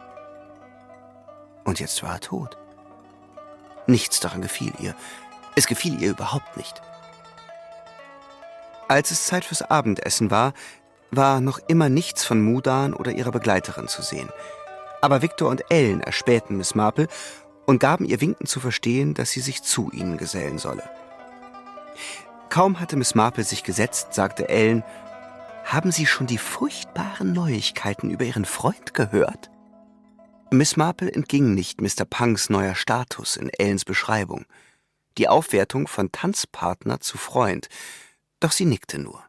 Und jetzt war er tot. Nichts daran gefiel ihr. Es gefiel ihr überhaupt nicht. Als es Zeit fürs Abendessen war, war noch immer nichts von Mudan oder ihrer Begleiterin zu sehen. Aber Victor und Ellen erspähten Miss Marple und gaben ihr winkend zu verstehen, dass sie sich zu ihnen gesellen solle. Kaum hatte Miss Marple sich gesetzt, sagte Ellen: »Haben Sie schon die furchtbaren Neuigkeiten über Ihren Freund gehört?« Miss Marple entging nicht Mr. Pungs neuer Status in Ellens Beschreibung. Die Aufwertung von Tanzpartner zu Freund, doch sie nickte nur.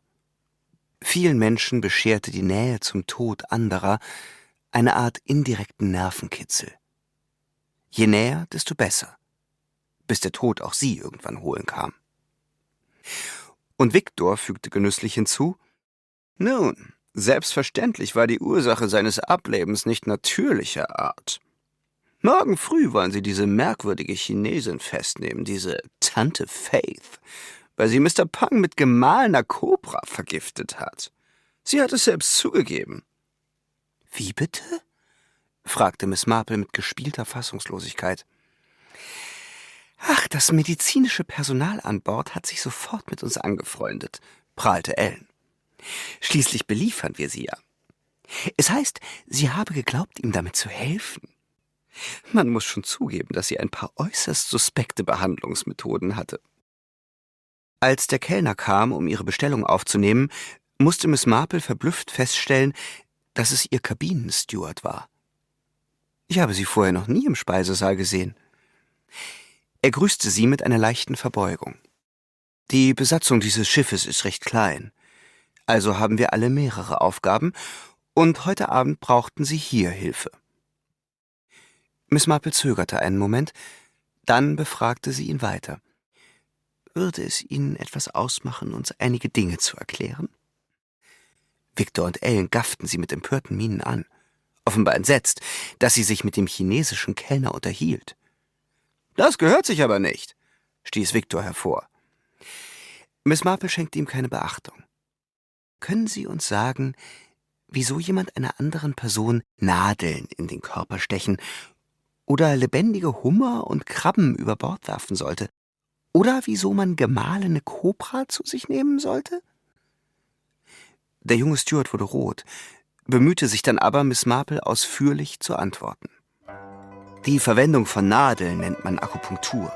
Vielen Menschen bescherte die Nähe zum Tod anderer eine Art indirekten Nervenkitzel. Je näher, desto besser, bis der Tod auch sie irgendwann holen kam. Und Victor fügte genüsslich hinzu: »Nun, selbstverständlich war die Ursache seines Ablebens nicht natürlicher Art. Morgen früh wollen sie diese merkwürdige Chinesin festnehmen, diese Tante Faith, weil sie Mr. Pang mit gemahlener Kobra vergiftet hat. Sie hat es selbst zugegeben.« »Wie bitte?« fragte Miss Marple mit gespielter Fassungslosigkeit. »Ach, das medizinische Personal an Bord hat sich sofort mit uns angefreundet«, prahlte Ellen. »Schließlich beliefern wir sie ja. Es heißt, sie habe geglaubt, ihm damit zu helfen. Man muss schon zugeben, dass sie ein paar äußerst suspekte Behandlungsmethoden hatte.« Als der Kellner kam, um ihre Bestellung aufzunehmen, musste Miss Marple verblüfft feststellen, dass es ihr Kabinensteward war. Ich habe sie vorher noch nie im Speisesaal gesehen. Er grüßte sie mit einer leichten Verbeugung. »Die Besatzung dieses Schiffes ist recht klein. Also haben wir alle mehrere Aufgaben, Und heute Abend brauchten sie hier Hilfe. Miss Marple zögerte einen Moment, dann befragte sie ihn weiter. Würde es Ihnen etwas ausmachen, uns einige Dinge zu erklären? Victor und Ellen gafften sie mit empörten Mienen an, offenbar entsetzt, dass sie sich mit dem chinesischen Kellner unterhielt. »Das gehört sich aber nicht«, stieß Victor hervor. Miss Marple schenkte ihm keine Beachtung. »Können Sie uns sagen, wieso jemand einer anderen Person Nadeln in den Körper stechen oder lebendige Hummer und Krabben über Bord werfen sollte? Oder wieso man gemahlene Kobra zu sich nehmen sollte?« Der junge Steward wurde rot, bemühte sich dann aber, Miss Marple ausführlich zu antworten. Die Verwendung von Nadeln nennt man Akupunktur.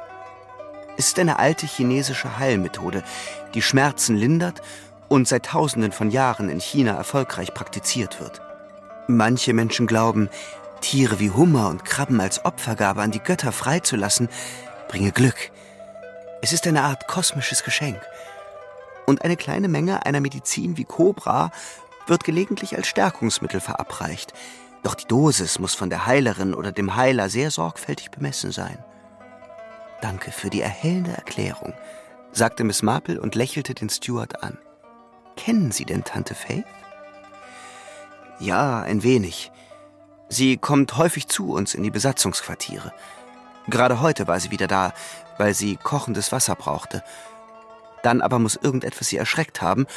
Es ist eine alte chinesische Heilmethode, die Schmerzen lindert und seit Tausenden von Jahren in China erfolgreich praktiziert wird. Manche Menschen glauben, Tiere wie Hummer und Krabben als Opfergabe an die Götter freizulassen, bringe Glück. Es ist eine Art kosmisches Geschenk. Und eine kleine Menge einer Medizin wie Kobra wird gelegentlich als Stärkungsmittel verabreicht. Doch die Dosis muss von der Heilerin oder dem Heiler sehr sorgfältig bemessen sein. »Danke für die erhellende Erklärung«, sagte Miss Marple und lächelte den Steward an. »Kennen Sie denn Tante Faith?« »Ja, ein wenig. Sie kommt häufig zu uns in die Besatzungsquartiere. Gerade heute war sie wieder da, weil sie kochendes Wasser brauchte. Dann aber muss irgendetwas sie erschreckt haben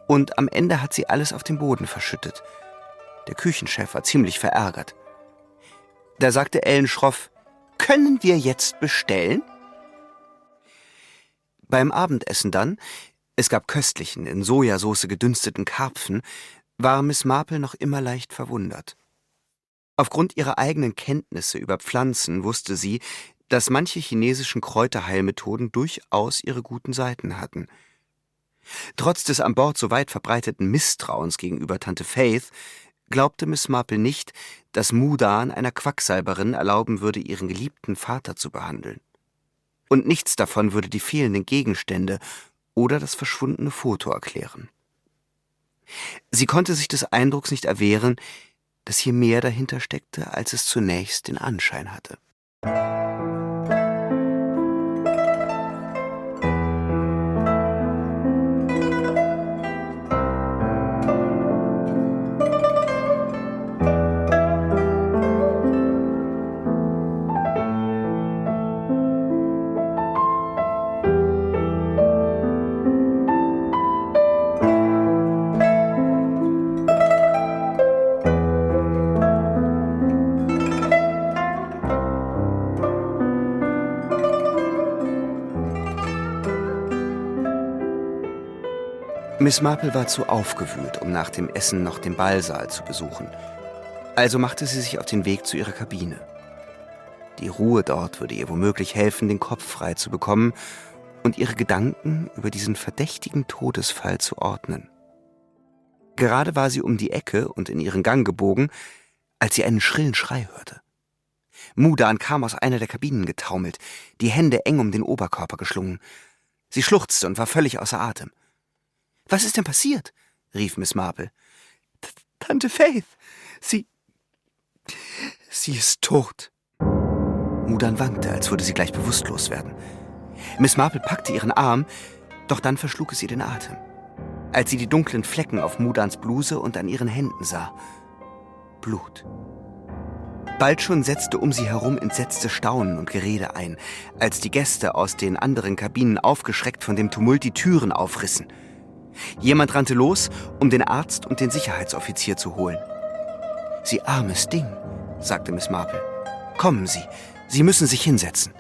und am Ende hat sie alles auf den Boden verschüttet. Der Küchenchef war ziemlich verärgert. Da sagte Ellen schroff, »Können wir jetzt bestellen?« Beim Abendessen dann, es gab köstlichen, in Sojasauce gedünsteten Karpfen, war Miss Marple noch immer leicht verwundert. Aufgrund ihrer eigenen Kenntnisse über Pflanzen wusste sie, dass manche chinesischen Kräuterheilmethoden durchaus ihre guten Seiten hatten. Trotz des an Bord so weit verbreiteten Misstrauens gegenüber Tante Faith glaubte Miss Marple nicht, dass Mudan einer Quacksalberin erlauben würde, ihren geliebten Vater zu behandeln. Und nichts davon würde die fehlenden Gegenstände oder das verschwundene Foto erklären. Sie konnte sich des Eindrucks nicht erwehren, dass hier mehr dahinter steckte, als es zunächst den Anschein hatte. Miss Marple war zu aufgewühlt, um nach dem Essen noch den Ballsaal zu besuchen. Also machte sie sich auf den Weg zu ihrer Kabine. Die Ruhe dort würde ihr womöglich helfen, den Kopf frei zu bekommen und ihre Gedanken über diesen verdächtigen Todesfall zu ordnen. Gerade war sie um die Ecke und in ihren Gang gebogen, als sie einen schrillen Schrei hörte. Mudan kam aus einer der Kabinen getaumelt, die Hände eng um den Oberkörper geschlungen. Sie schluchzte und war völlig außer Atem. »Was ist denn passiert?« rief Miss Marple. »Tante Faith, sie ist tot.« Mudan wankte, als würde sie gleich bewusstlos werden. Miss Marple packte ihren Arm, doch dann verschlug es ihr den Atem, als sie die dunklen Flecken auf Mudans Bluse und an ihren Händen sah. Blut. Bald schon setzte um sie herum entsetzte Staunen und Gerede ein, als die Gäste aus den anderen Kabinen aufgeschreckt von dem Tumult die Türen aufrissen. Jemand rannte los, um den Arzt und den Sicherheitsoffizier zu holen. »Sie armes Ding«, sagte Miss Marple. »Kommen Sie, Sie müssen sich hinsetzen.«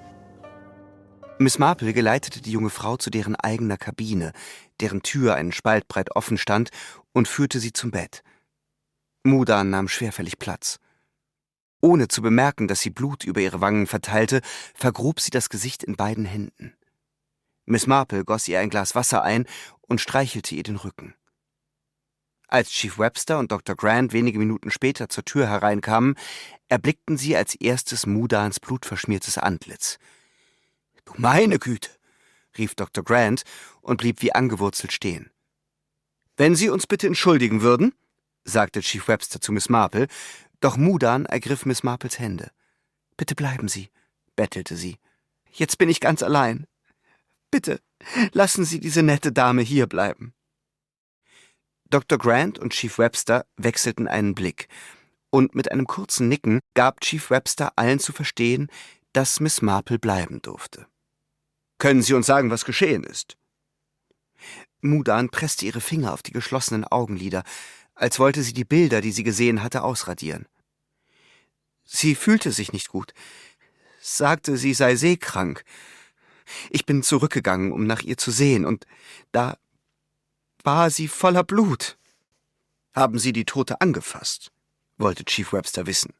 Miss Marple geleitete die junge Frau zu deren eigener Kabine, deren Tür einen Spalt breit offen stand, und führte sie zum Bett. Mudan nahm schwerfällig Platz. Ohne zu bemerken, dass sie Blut über ihre Wangen verteilte, vergrub sie das Gesicht in beiden Händen. Miss Marple goss ihr ein Glas Wasser ein und streichelte ihr den Rücken. Als Chief Webster und Dr. Grant wenige Minuten später zur Tür hereinkamen, erblickten sie als erstes Mudans blutverschmiertes Antlitz. »Du meine Güte«, rief Dr. Grant und blieb wie angewurzelt stehen. »Wenn Sie uns bitte entschuldigen würden«, sagte Chief Webster zu Miss Marple, doch Mudan ergriff Miss Marples Hände. »Bitte bleiben Sie«, bettelte sie. »Jetzt bin ich ganz allein. Bitte, lassen Sie diese nette Dame hier bleiben.« Dr. Grant und Chief Webster wechselten einen Blick, und mit einem kurzen Nicken gab Chief Webster allen zu verstehen, dass Miss Marple bleiben durfte. »Können Sie uns sagen, was geschehen ist?« Mudan presste ihre Finger auf die geschlossenen Augenlider, als wollte sie die Bilder, die sie gesehen hatte, ausradieren. Sie fühlte sich nicht gut, sagte, sie sei seekrank. Ich bin zurückgegangen, um nach ihr zu sehen, und da war sie voller Blut. »Haben Sie die Tote angefasst?« wollte Chief Webster wissen.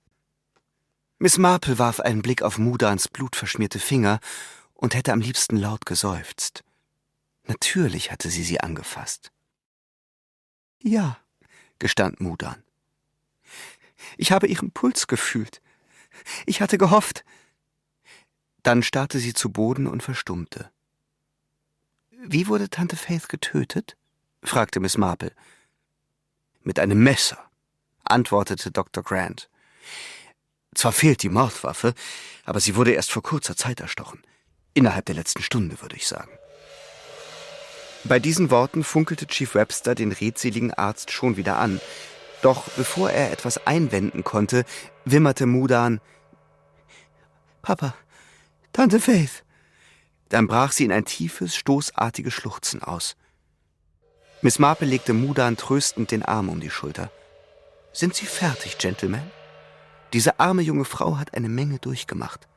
Miss Marple warf einen Blick auf Mudans blutverschmierte Finger und hätte am liebsten laut geseufzt. Natürlich hatte sie angefasst. »Ja«, gestand Mudan. »Ich habe ihren Puls gefühlt. Ich hatte gehofft.« Dann starrte sie zu Boden und verstummte. »Wie wurde Tante Faith getötet?« fragte Miss Marple. »Mit einem Messer«, antwortete Dr. Grant. »Zwar fehlt die Mordwaffe, aber sie wurde erst vor kurzer Zeit erstochen. Innerhalb der letzten Stunde, würde ich sagen.« Bei diesen Worten funkelte Chief Webster den redseligen Arzt schon wieder an. Doch bevor er etwas einwenden konnte, wimmerte Mudan: »Papa, Tante Faith!« Dann brach sie in ein tiefes, stoßartiges Schluchzen aus. Miss Marple legte Mudan tröstend den Arm um die Schulter. »Sind Sie fertig, Gentlemen? Diese arme junge Frau hat eine Menge durchgemacht.«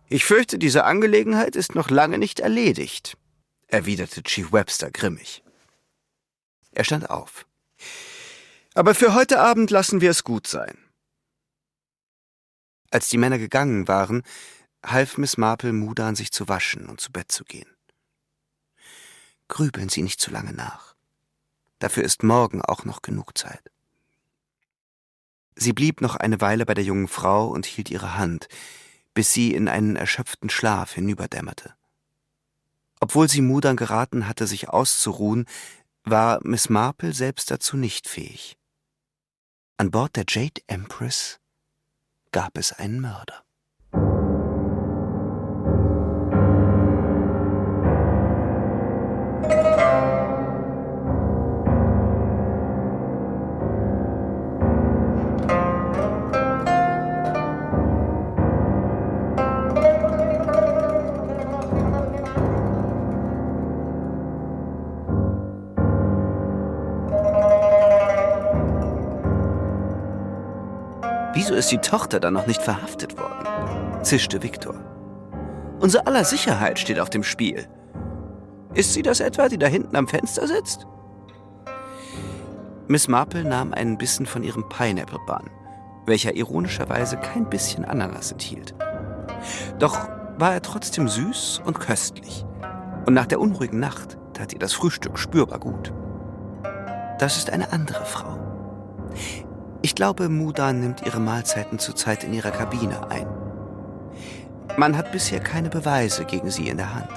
»Ich fürchte, diese Angelegenheit ist noch lange nicht erledigt«, erwiderte Chief Webster grimmig. Er stand auf. »Aber für heute Abend lassen wir es gut sein.« Als die Männer gegangen waren, half Miss Marple Mudan, sich zu waschen und zu Bett zu gehen. »Grübeln Sie nicht zu lange nach. Dafür ist morgen auch noch genug Zeit.« Sie blieb noch eine Weile bei der jungen Frau und hielt ihre Hand, bis sie in einen erschöpften Schlaf hinüberdämmerte. Obwohl sie Mudan geraten hatte, sich auszuruhen, war Miss Marple selbst dazu nicht fähig. An Bord der Jade Empress gab es einen Mörder. »Wieso ist die Tochter dann noch nicht verhaftet worden?« zischte Victor. »Unser aller Sicherheit steht auf dem Spiel. Ist sie das etwa, die da hinten am Fenster sitzt?« Miss Marple nahm einen Bissen von ihrem Pineapple Bun, welcher ironischerweise kein bisschen Ananas enthielt. Doch war er trotzdem süß und köstlich, und nach der unruhigen Nacht tat ihr das Frühstück spürbar gut. »Das ist eine andere Frau. Ich glaube, Mudan nimmt ihre Mahlzeiten zurzeit in ihrer Kabine ein. Man hat bisher keine Beweise gegen sie in der Hand.«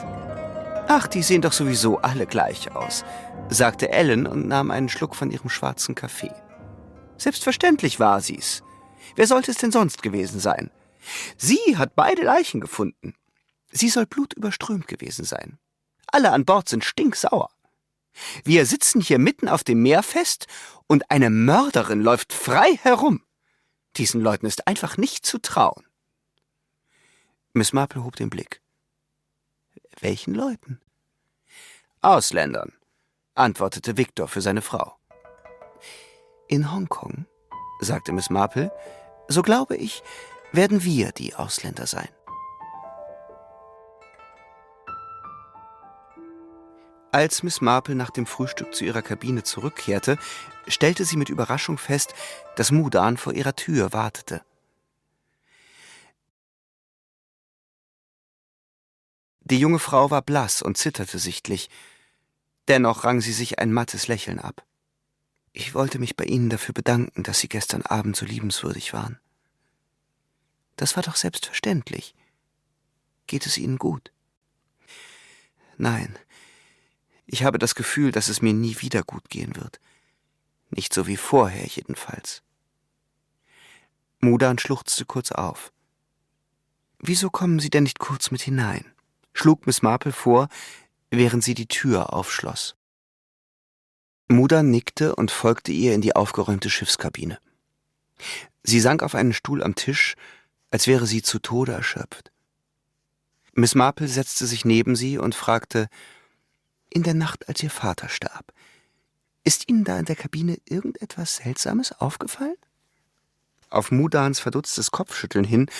»Ach, die sehen doch sowieso alle gleich aus«, sagte Ellen und nahm einen Schluck von ihrem schwarzen Kaffee. »Selbstverständlich war sie's. Wer sollte es denn sonst gewesen sein? Sie hat beide Leichen gefunden. Sie soll blutüberströmt gewesen sein. Alle an Bord sind stinksauer. Wir sitzen hier mitten auf dem Meer fest und eine Mörderin läuft frei herum. Diesen Leuten ist einfach nicht zu trauen.« Miss Marple hob den Blick. »Welchen Leuten?« »Ausländern«, antwortete Victor für seine Frau. »In Hongkong«, sagte Miss Marple, »so glaube ich, werden wir die Ausländer sein.« Als Miss Marple nach dem Frühstück zu ihrer Kabine zurückkehrte, stellte sie mit Überraschung fest, dass Mudan vor ihrer Tür wartete. Die junge Frau war blass und zitterte sichtlich. Dennoch rang sie sich ein mattes Lächeln ab. »Ich wollte mich bei Ihnen dafür bedanken, dass Sie gestern Abend so liebenswürdig waren. Das war doch selbstverständlich. Geht es Ihnen gut?« »Nein. Ich habe das Gefühl, dass es mir nie wieder gut gehen wird. Nicht so wie vorher jedenfalls. Mudan schluchzte kurz auf. »Wieso kommen Sie denn nicht kurz mit hinein?« schlug Miss Marple vor, während sie die Tür aufschloss. Mudan nickte und folgte ihr in die aufgeräumte Schiffskabine. Sie sank auf einen Stuhl am Tisch, als wäre sie zu Tode erschöpft. Miss Marple setzte sich neben sie und fragte, »In der Nacht, als Ihr Vater starb, ist Ihnen da in der Kabine irgendetwas Seltsames aufgefallen?« Auf Mudans verdutztes Kopfschütteln hin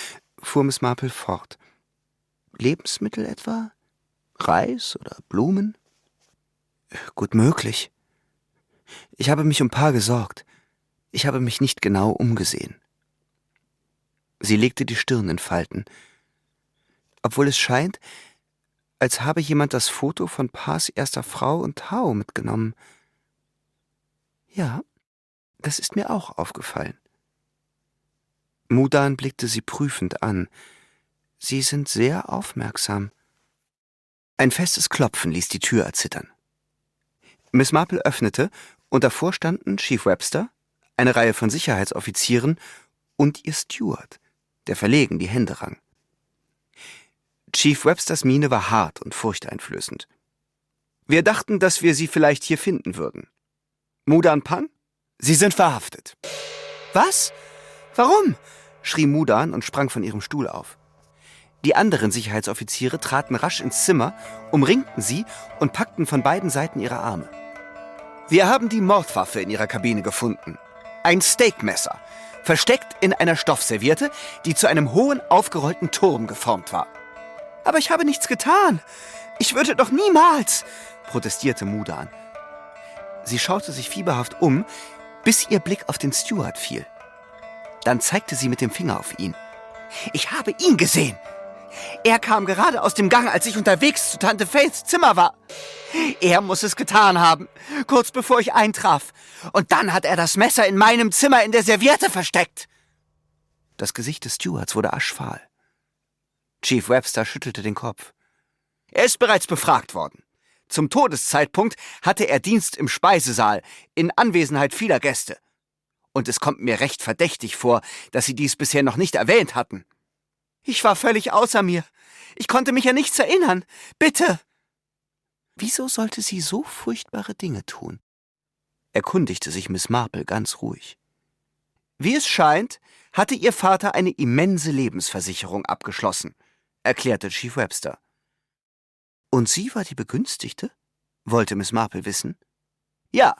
fuhr Miss Marple fort. »Lebensmittel etwa? Reis oder Blumen?« »Gut möglich. Ich habe mich um Pa gesorgt. Ich habe mich nicht genau umgesehen.« Sie legte die Stirn in Falten. »Obwohl es scheint, als habe jemand das Foto von Pas erster Frau und Tao mitgenommen.« »Ja, das ist mir auch aufgefallen.« Mudan blickte sie prüfend an. »Sie sind sehr aufmerksam.« Ein festes Klopfen ließ die Tür erzittern. Miss Marple öffnete, und davor standen Chief Webster, eine Reihe von Sicherheitsoffizieren und ihr Steward, der verlegen die Hände rang. Chief Websters Miene war hart und furchteinflößend. »Wir dachten, dass wir Sie vielleicht hier finden würden. Mudan Pan, Sie sind verhaftet.« »Was? Warum?« schrie Mudan und sprang von ihrem Stuhl auf. Die anderen Sicherheitsoffiziere traten rasch ins Zimmer, umringten sie und packten von beiden Seiten ihre Arme. »Wir haben die Mordwaffe in Ihrer Kabine gefunden. Ein Steakmesser, versteckt in einer Stoffserviette, die zu einem hohen, aufgerollten Turm geformt war.« »Aber ich habe nichts getan. Ich würde doch niemals«, protestierte Mudan. Sie schaute sich fieberhaft um, bis ihr Blick auf den Steward fiel. Dann zeigte sie mit dem Finger auf ihn. »Ich habe ihn gesehen. Er kam gerade aus dem Gang, als ich unterwegs zu Tante Faiths Zimmer war. Er muss es getan haben, kurz bevor ich eintraf. Und dann hat er das Messer in meinem Zimmer in der Serviette versteckt.« Das Gesicht des Stewards wurde aschfahl. Chief Webster schüttelte den Kopf. »Er ist bereits befragt worden. Zum Todeszeitpunkt hatte er Dienst im Speisesaal, in Anwesenheit vieler Gäste. Und es kommt mir recht verdächtig vor, dass Sie dies bisher noch nicht erwähnt hatten.« »Ich war völlig außer mir. Ich konnte mich an nichts erinnern. Bitte!« »Wieso sollte sie so furchtbare Dinge tun?« erkundigte sich Miss Marple ganz ruhig. »Wie es scheint, hatte Ihr Vater eine immense Lebensversicherung abgeschlossen«, erklärte Chief Webster. »Und sie war die Begünstigte?« wollte Miss Marple wissen. »Ja,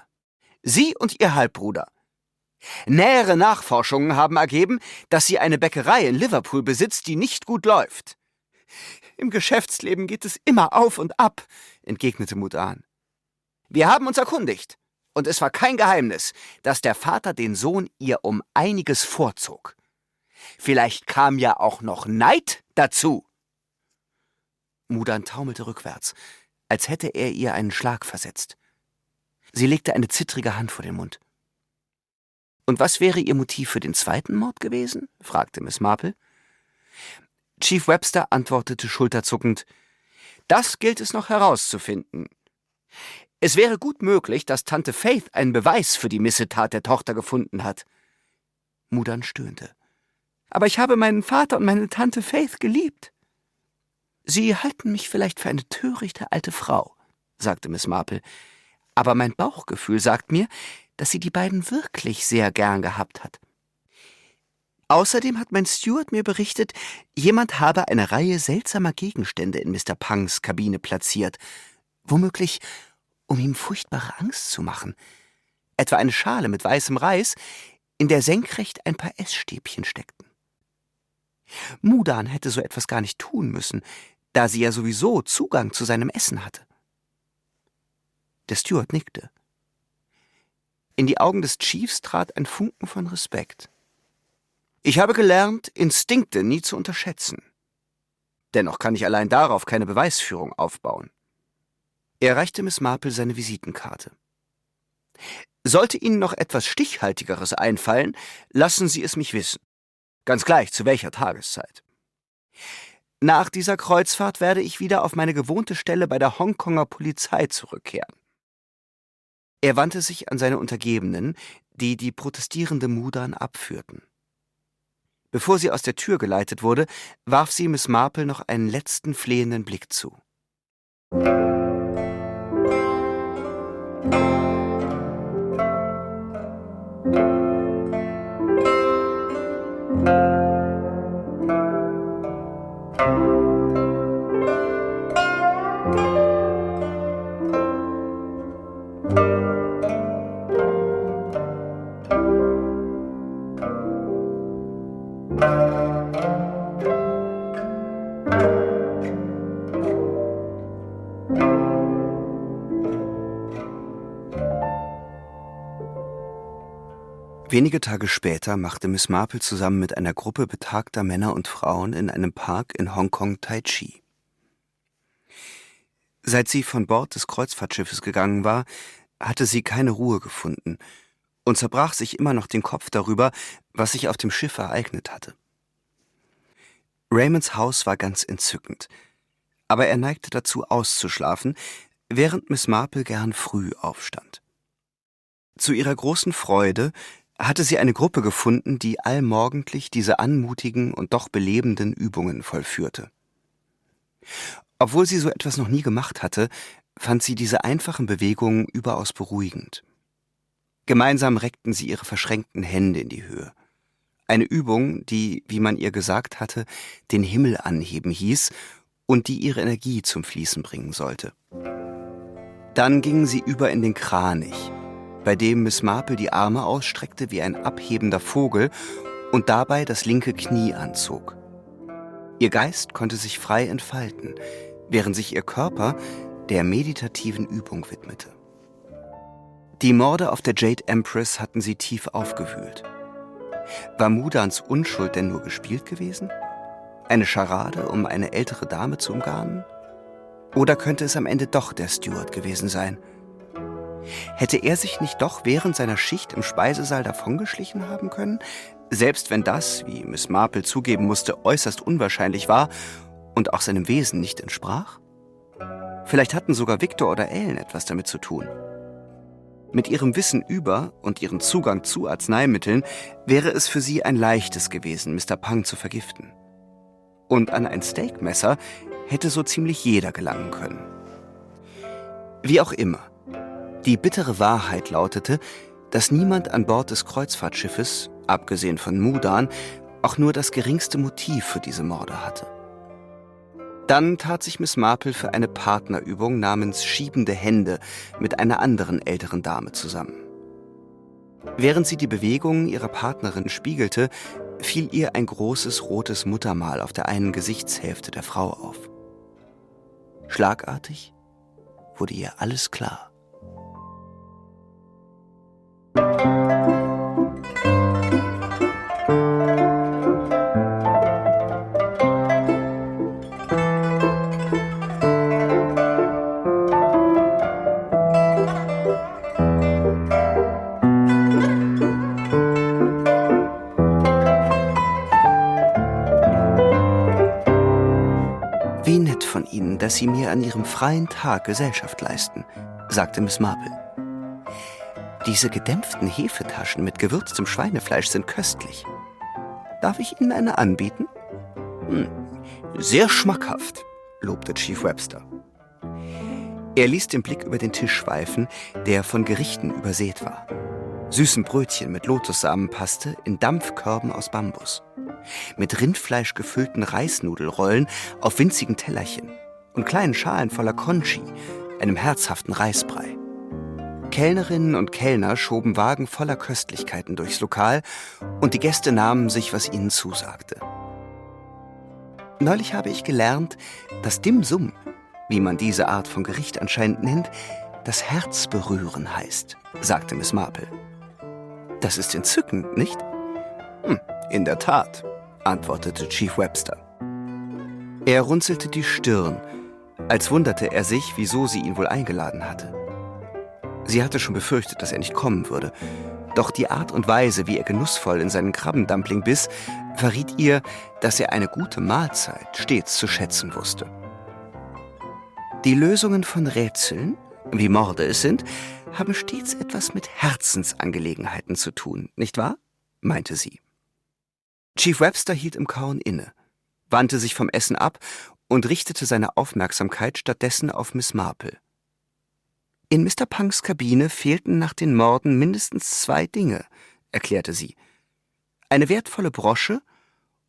sie und ihr Halbbruder. Nähere Nachforschungen haben ergeben, dass sie eine Bäckerei in Liverpool besitzt, die nicht gut läuft.« »Im Geschäftsleben geht es immer auf und ab«, entgegnete Mudan. »Wir haben uns erkundigt, und es war kein Geheimnis, dass der Vater den Sohn ihr um einiges vorzog. Vielleicht kam ja auch noch Neid dazu.« Mudan taumelte rückwärts, als hätte er ihr einen Schlag versetzt. Sie legte eine zittrige Hand vor den Mund. »Und was wäre Ihr Motiv für den zweiten Mord gewesen?« fragte Miss Marple. Chief Webster antwortete schulterzuckend, »Das gilt es noch herauszufinden. Es wäre gut möglich, dass Tante Faith einen Beweis für die Missetat der Tochter gefunden hat.« Mudan stöhnte. »Aber ich habe meinen Vater und meine Tante Faith geliebt.« »Sie halten mich vielleicht für eine törichte alte Frau«, sagte Miss Marple, »aber mein Bauchgefühl sagt mir, dass sie die beiden wirklich sehr gern gehabt hat. Außerdem hat mein Steward mir berichtet, jemand habe eine Reihe seltsamer Gegenstände in Mr. Pungs Kabine platziert, womöglich um ihm furchtbare Angst zu machen. Etwa eine Schale mit weißem Reis, in der senkrecht ein paar Essstäbchen steckten. Mudan hätte so etwas gar nicht tun müssen, da sie ja sowieso Zugang zu seinem Essen hatte.« Der Steward nickte. In die Augen des Chiefs trat ein Funken von Respekt. »Ich habe gelernt, Instinkte nie zu unterschätzen. Dennoch kann ich allein darauf keine Beweisführung aufbauen.« Er reichte Miss Marple seine Visitenkarte. »Sollte Ihnen noch etwas Stichhaltigeres einfallen, lassen Sie es mich wissen. Ganz gleich, zu welcher Tageszeit. Nach dieser Kreuzfahrt werde ich wieder auf meine gewohnte Stelle bei der Hongkonger Polizei zurückkehren.« Er wandte sich an seine Untergebenen, die die protestierende Mudan abführten. Bevor sie aus der Tür geleitet wurde, warf sie Miss Marple noch einen letzten flehenden Blick zu. Wenige Tage später machte Miss Marple zusammen mit einer Gruppe betagter Männer und Frauen in einem Park in Hongkong Tai Chi. Seit sie von Bord des Kreuzfahrtschiffes gegangen war, hatte sie keine Ruhe gefunden und zerbrach sich immer noch den Kopf darüber, was sich auf dem Schiff ereignet hatte. Raymonds Haus war ganz entzückend, aber er neigte dazu auszuschlafen, während Miss Marple gern früh aufstand. Zu ihrer großen Freude hatte sie eine Gruppe gefunden, die allmorgendlich diese anmutigen und doch belebenden Übungen vollführte. Obwohl sie so etwas noch nie gemacht hatte, fand sie diese einfachen Bewegungen überaus beruhigend. Gemeinsam reckten sie ihre verschränkten Hände in die Höhe. Eine Übung, die, wie man ihr gesagt hatte, den Himmel anheben hieß und die ihre Energie zum Fließen bringen sollte. Dann gingen sie über in den Kranich, bei dem Miss Marple die Arme ausstreckte wie ein abhebender Vogel und dabei das linke Knie anzog. Ihr Geist konnte sich frei entfalten, während sich ihr Körper der meditativen Übung widmete. Die Morde auf der Jade Empress hatten sie tief aufgewühlt. War Mudans Unschuld denn nur gespielt gewesen? Eine Scharade, um eine ältere Dame zu umgarnen? Oder könnte es am Ende doch der Steward gewesen sein? Hätte er sich nicht doch während seiner Schicht im Speisesaal davongeschlichen haben können, selbst wenn das, wie Miss Marple zugeben musste, äußerst unwahrscheinlich war und auch seinem Wesen nicht entsprach? Vielleicht hatten sogar Victor oder Ellen etwas damit zu tun. Mit ihrem Wissen über und ihrem Zugang zu Arzneimitteln wäre es für sie ein leichtes gewesen, Mr. Pang zu vergiften. Und an ein Steakmesser hätte so ziemlich jeder gelangen können. Wie auch immer. Die bittere Wahrheit lautete, dass niemand an Bord des Kreuzfahrtschiffes, abgesehen von Mudan, auch nur das geringste Motiv für diese Morde hatte. Dann tat sich Miss Marple für eine Partnerübung namens Schiebende Hände mit einer anderen älteren Dame zusammen. Während sie die Bewegungen ihrer Partnerin spiegelte, fiel ihr ein großes rotes Muttermal auf der einen Gesichtshälfte der Frau auf. Schlagartig wurde ihr alles klar. Wie nett von Ihnen, dass Sie mir an Ihrem freien Tag Gesellschaft leisten, sagte Miss Marple. Diese gedämpften Hefetaschen mit gewürztem Schweinefleisch sind köstlich. Darf ich Ihnen eine anbieten? Sehr schmackhaft, lobte Chief Webster. Er ließ den Blick über den Tisch schweifen, der von Gerichten übersät war. Süßen Brötchen mit Lotussamenpaste in Dampfkörben aus Bambus. Mit Rindfleisch gefüllten Reisnudelrollen auf winzigen Tellerchen und kleinen Schalen voller Conchi, einem herzhaften Reisbrei. Kellnerinnen und Kellner schoben Wagen voller Köstlichkeiten durchs Lokal und die Gäste nahmen sich, was ihnen zusagte. Neulich habe ich gelernt, dass Dim Sum, wie man diese Art von Gericht anscheinend nennt, das Herz berühren heißt, sagte Miss Marple. Das ist entzückend, nicht? In der Tat, antwortete Chief Webster. Er runzelte die Stirn, als wunderte er sich, wieso sie ihn wohl eingeladen hatte. Sie hatte schon befürchtet, dass er nicht kommen würde. Doch die Art und Weise, wie er genussvoll in seinen Krabbendumpling biss, verriet ihr, dass er eine gute Mahlzeit stets zu schätzen wusste. Die Lösungen von Rätseln wie Morde es sind, haben stets etwas mit Herzensangelegenheiten zu tun, nicht wahr?« meinte sie. Chief Webster hielt im Kauen inne, wandte sich vom Essen ab und richtete seine Aufmerksamkeit stattdessen auf Miss Marple. »In Mr. Punks Kabine fehlten nach den Morden mindestens 2 Dinge«, erklärte sie. »Eine wertvolle Brosche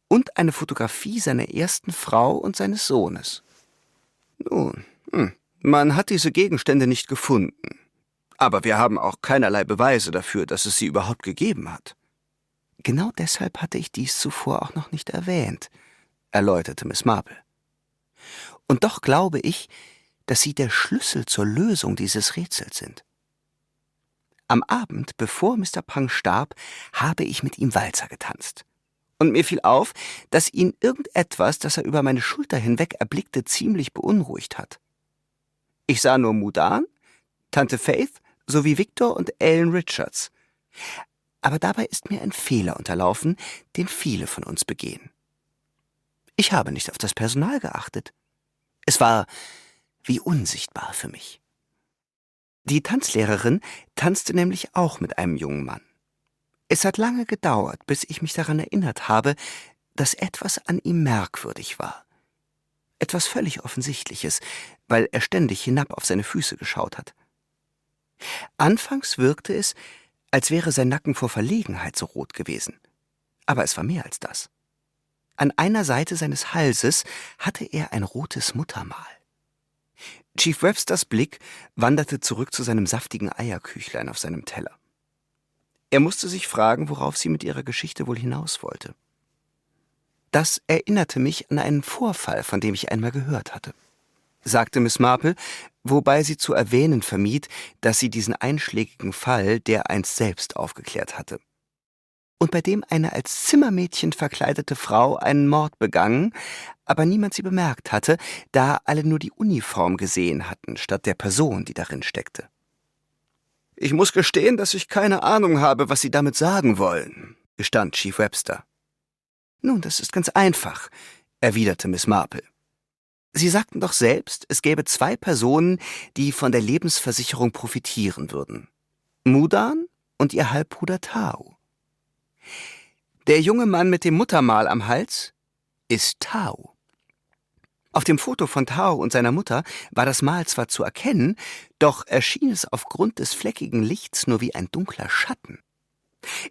und eine Fotografie seiner ersten Frau und seines Sohnes.« »Nun, man hat diese Gegenstände nicht gefunden. Aber wir haben auch keinerlei Beweise dafür, dass es sie überhaupt gegeben hat.« »Genau deshalb hatte ich dies zuvor auch noch nicht erwähnt«, erläuterte Miss Marple. »Und doch glaube ich, dass sie der Schlüssel zur Lösung dieses Rätsels sind. Am Abend, bevor Mr. Punk starb, habe ich mit ihm Walzer getanzt. Und mir fiel auf, dass ihn irgendetwas, das er über meine Schulter hinweg erblickte, ziemlich beunruhigt hat. Ich sah nur Mudan, Tante Faith sowie Victor und Ellen Richards. Aber dabei ist mir ein Fehler unterlaufen, den viele von uns begehen. Ich habe nicht auf das Personal geachtet. Es war wie unsichtbar für mich. Die Tanzlehrerin tanzte nämlich auch mit einem jungen Mann. Es hat lange gedauert, bis ich mich daran erinnert habe, dass etwas an ihm merkwürdig war. Etwas völlig Offensichtliches, weil er ständig hinab auf seine Füße geschaut hat. Anfangs wirkte es, als wäre sein Nacken vor Verlegenheit so rot gewesen. Aber es war mehr als das. An einer Seite seines Halses hatte er ein rotes Muttermal. Chief Websters Blick wanderte zurück zu seinem saftigen Eierküchlein auf seinem Teller. Er musste sich fragen, worauf sie mit ihrer Geschichte wohl hinaus wollte. »Das erinnerte mich an einen Vorfall, von dem ich einmal gehört hatte«, sagte Miss Marple, wobei sie zu erwähnen vermied, dass sie diesen einschlägigen Fall dereinst selbst aufgeklärt hatte. »Und bei dem eine als Zimmermädchen verkleidete Frau einen Mord begangen, aber niemand sie bemerkt hatte, da alle nur die Uniform gesehen hatten, statt der Person, die darin steckte.« »Ich muss gestehen, dass ich keine Ahnung habe, was Sie damit sagen wollen«, gestand Chief Webster. »Nun, das ist ganz einfach«, erwiderte Miss Marple. »Sie sagten doch selbst, es gäbe 2 Personen, die von der Lebensversicherung profitieren würden. Mudan und ihr Halbbruder Tao. Der junge Mann mit dem Muttermal am Hals ist Tao. Auf dem Foto von Tao und seiner Mutter war das Mal zwar zu erkennen, doch erschien es aufgrund des fleckigen Lichts nur wie ein dunkler Schatten.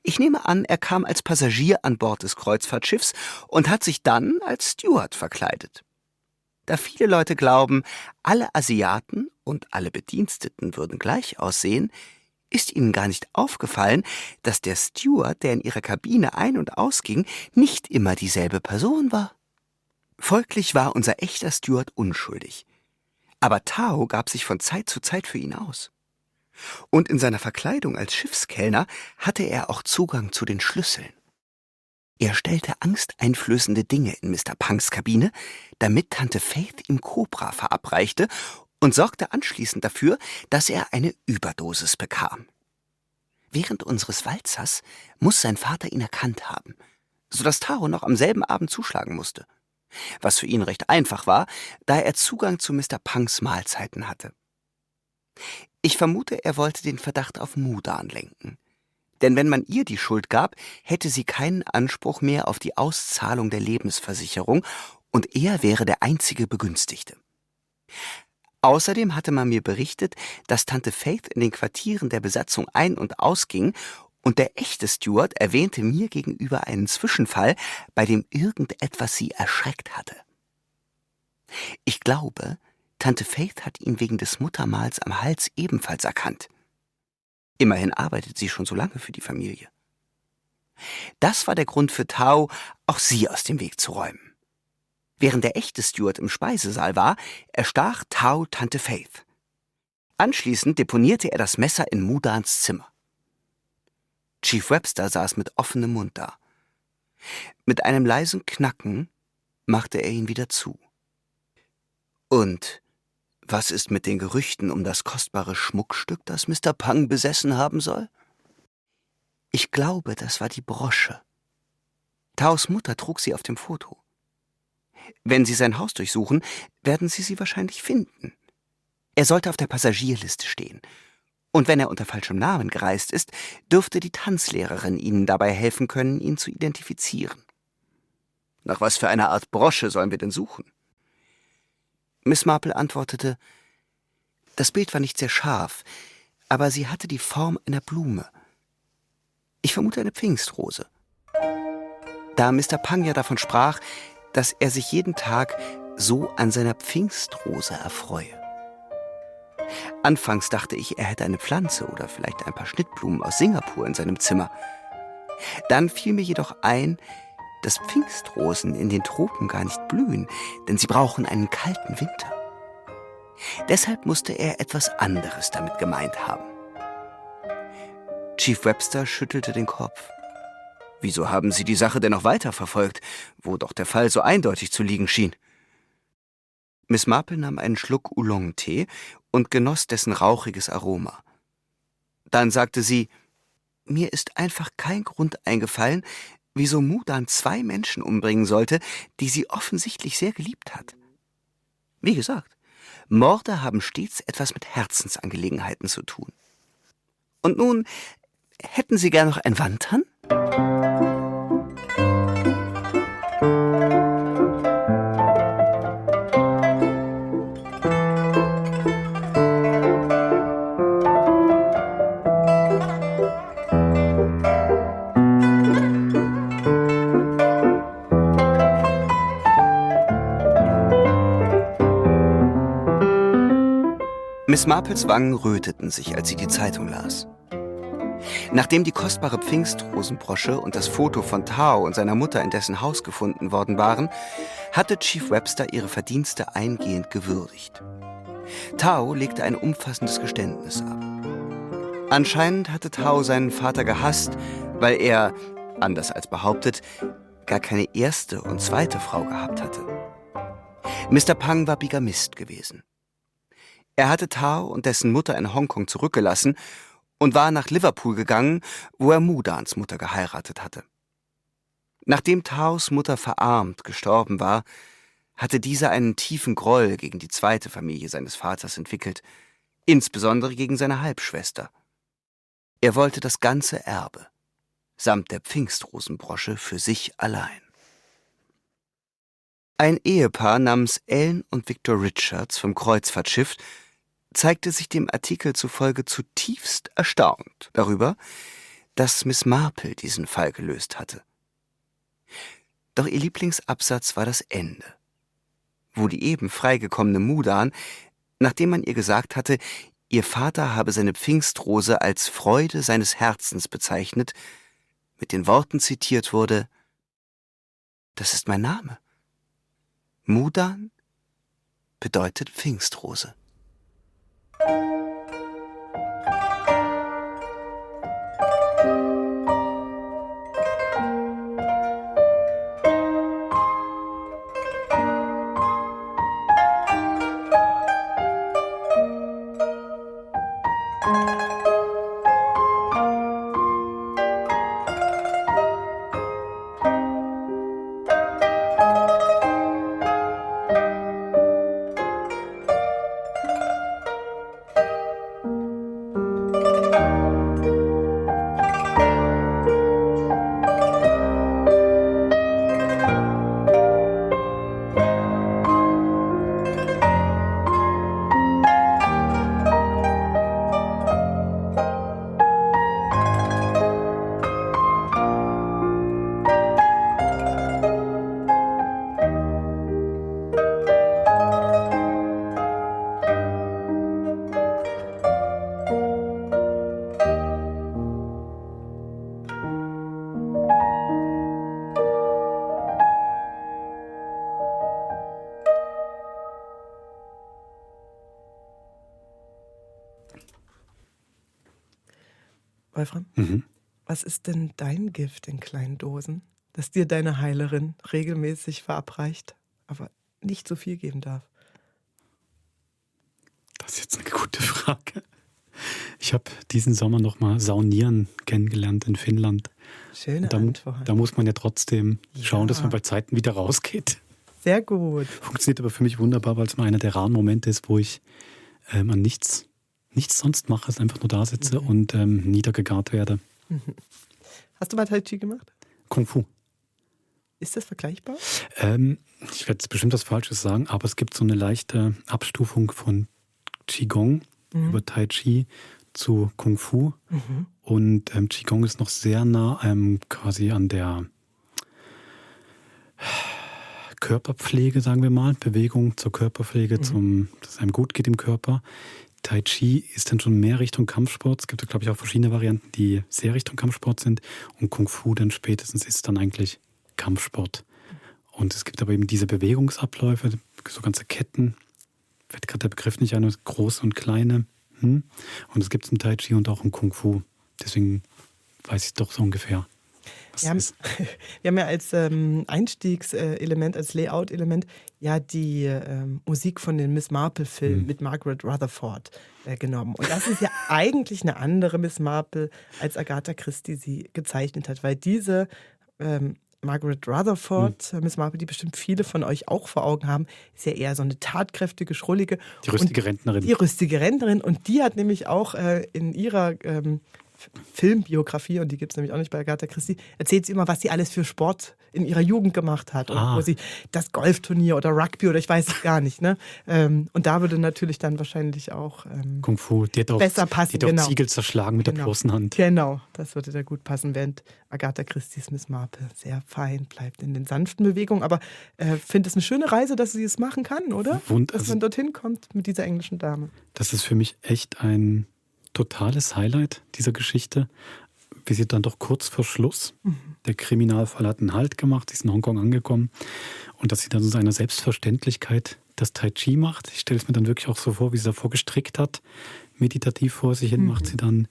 Ich nehme an, er kam als Passagier an Bord des Kreuzfahrtschiffs und hat sich dann als Steward verkleidet. Da viele Leute glauben, alle Asiaten und alle Bediensteten würden gleich aussehen, ist ihnen gar nicht aufgefallen, dass der Steward, der in ihrer Kabine ein- und ausging, nicht immer dieselbe Person war. Folglich war unser echter Steward unschuldig. Aber Tao gab sich von Zeit zu Zeit für ihn aus. Und in seiner Verkleidung als Schiffskellner hatte er auch Zugang zu den Schlüsseln. Er stellte angsteinflößende Dinge in Mr. Punks Kabine, damit Tante Faith ihm Cobra verabreichte und sorgte anschließend dafür, dass er eine Überdosis bekam. Während unseres Walzers muss sein Vater ihn erkannt haben, sodass Tao noch am selben Abend zuschlagen musste. Was für ihn recht einfach war, da er Zugang zu Mr. Punks Mahlzeiten hatte. Ich vermute, er wollte den Verdacht auf Mudan lenken. Denn wenn man ihr die Schuld gab, hätte sie keinen Anspruch mehr auf die Auszahlung der Lebensversicherung und er wäre der einzige Begünstigte. Außerdem hatte man mir berichtet, dass Tante Faith in den Quartieren der Besatzung ein- und ausging und der echte Steward erwähnte mir gegenüber einen Zwischenfall, bei dem irgendetwas sie erschreckt hatte. Ich glaube, Tante Faith hat ihn wegen des Muttermals am Hals ebenfalls erkannt. Immerhin arbeitet sie schon so lange für die Familie. Das war der Grund für Tao, auch sie aus dem Weg zu räumen. Während der echte Steward im Speisesaal war, erstach Tao Tante Faith. Anschließend deponierte er das Messer in Mudans Zimmer. Chief Webster saß mit offenem Mund da. Mit einem leisen Knacken machte er ihn wieder zu. »Und was ist mit den Gerüchten um das kostbare Schmuckstück, das Mr. Punk besessen haben soll?« »Ich glaube, das war die Brosche. Taos Mutter trug sie auf dem Foto. Wenn Sie sein Haus durchsuchen, werden Sie sie wahrscheinlich finden. Er sollte auf der Passagierliste stehen. Und wenn er unter falschem Namen gereist ist, dürfte die Tanzlehrerin Ihnen dabei helfen können, ihn zu identifizieren. Nach was für einer Art Brosche sollen wir denn suchen? Miss Marple antwortete, das Bild war nicht sehr scharf, aber sie hatte die Form einer Blume. Ich vermute eine Pfingstrose. Da Mr. Pang ja davon sprach, dass er sich jeden Tag so an seiner Pfingstrose erfreue. Anfangs dachte ich, er hätte eine Pflanze oder vielleicht ein paar Schnittblumen aus Singapur in seinem Zimmer. Dann fiel mir jedoch ein, dass Pfingstrosen in den Tropen gar nicht blühen, denn sie brauchen einen kalten Winter. Deshalb musste er etwas anderes damit gemeint haben. Chief Webster schüttelte den Kopf. Wieso haben Sie die Sache denn noch weiter verfolgt, wo doch der Fall so eindeutig zu liegen schien? Miss Marple nahm einen Schluck Oolong-Tee und genoss dessen rauchiges Aroma. Dann sagte sie, mir ist einfach kein Grund eingefallen, wieso Mudan 2 Menschen umbringen sollte, die sie offensichtlich sehr geliebt hat. Wie gesagt, Morde haben stets etwas mit Herzensangelegenheiten zu tun. Und nun, hätten Sie gern noch ein Wandern? Miss Marples Wangen röteten sich, als sie die Zeitung las. Nachdem die kostbare Pfingstrosenbrosche und das Foto von Tao und seiner Mutter in dessen Haus gefunden worden waren, hatte Chief Webster ihre Verdienste eingehend gewürdigt. Tao legte ein umfassendes Geständnis ab. Anscheinend hatte Tao seinen Vater gehasst, weil er, anders als behauptet, gar keine erste und zweite Frau gehabt hatte. Mr. Pang war Bigamist gewesen. Er hatte Tao und dessen Mutter in Hongkong zurückgelassen und war nach Liverpool gegangen, wo er Mudans Mutter geheiratet hatte. Nachdem Taos Mutter verarmt gestorben war, hatte dieser einen tiefen Groll gegen die zweite Familie seines Vaters entwickelt, insbesondere gegen seine Halbschwester. Er wollte das ganze Erbe, samt der Pfingstrosenbrosche, für sich allein. Ein Ehepaar namens Ellen und Victor Richards vom Kreuzfahrtschiff zeigte sich dem Artikel zufolge zutiefst erstaunt darüber, dass Miss Marple diesen Fall gelöst hatte. Doch ihr Lieblingsabsatz war das Ende, wo die eben freigekommene Mudan, nachdem man ihr gesagt hatte, ihr Vater habe seine Pfingstrose als Freude seines Herzens bezeichnet, mit den Worten zitiert wurde, »Das ist mein Name. Mudan bedeutet Pfingstrose.« Wolfram, was ist denn dein Gift in kleinen Dosen, das dir deine Heilerin regelmäßig verabreicht, aber nicht so viel geben darf? Das ist jetzt eine gute Frage. Ich habe diesen Sommer noch mal Saunieren kennengelernt in Finnland. Schöne Antwort. Da muss man ja trotzdem schauen, dass man bei Zeiten wieder rausgeht. Sehr gut. Funktioniert aber für mich wunderbar, weil es mal einer der raren Momente ist, wo ich an nichts sonst mache, als einfach nur da sitze und niedergegart werde. Hast du mal Tai Chi gemacht? Kung Fu. Ist das vergleichbar? Ich werde jetzt bestimmt was Falsches sagen, aber es gibt so eine leichte Abstufung von Qigong über Tai Chi zu Kung Fu. Und Qigong ist noch sehr nah quasi an der Körperpflege, sagen wir mal. Bewegung zur Körperpflege, dass es einem gut geht im Körper. Tai Chi ist dann schon mehr Richtung Kampfsport. Es gibt, glaube ich, auch verschiedene Varianten, die sehr Richtung Kampfsport sind. Und Kung Fu dann spätestens ist dann eigentlich Kampfsport. Und es gibt aber eben diese Bewegungsabläufe, so ganze Ketten. Fällt gerade der Begriff nicht ein, große und kleine. Und es gibt es im Tai Chi und auch im Kung Fu. Deswegen weiß ich doch so ungefähr. Wir haben ja als Einstiegselement, als Layout-Element ja die Musik von den Miss Marple-Filmen mit Margaret Rutherford genommen. Und das ist ja eigentlich eine andere Miss Marple, als Agatha Christie sie gezeichnet hat, weil diese Margaret Rutherford, Miss Marple, die bestimmt viele von euch auch vor Augen haben, ist ja eher so eine tatkräftige, schrullige. Die rüstige Rentnerin. Die rüstige Rentnerin. Und die hat nämlich auch in ihrer Filmbiografie, und die gibt es nämlich auch nicht bei Agatha Christie, erzählt sie immer, was sie alles für Sport in ihrer Jugend gemacht hat. Und wo sie das Golfturnier oder Rugby oder ich weiß es gar nicht. Ne? Und da würde natürlich dann wahrscheinlich auch Kung Fu, die hat auch, besser passen. Die hat auch Ziegel zerschlagen mit der bloßen Hand. Genau, das würde da gut passen, während Agatha Christies Miss Marple sehr fein bleibt in den sanften Bewegungen. Aber finde es eine schöne Reise, dass sie es machen kann, oder? Dass man dorthin kommt mit dieser englischen Dame. Das ist für mich echt ein totales Highlight dieser Geschichte. Wir sind dann doch kurz vor Schluss. Der Kriminalfall hat einen Halt gemacht, sie ist in Hongkong angekommen. Und dass sie dann in seiner Selbstverständlichkeit das Tai Chi macht. Ich stelle es mir dann wirklich auch so vor, wie sie davor gestrickt hat. Meditativ vor sich hin macht sie dann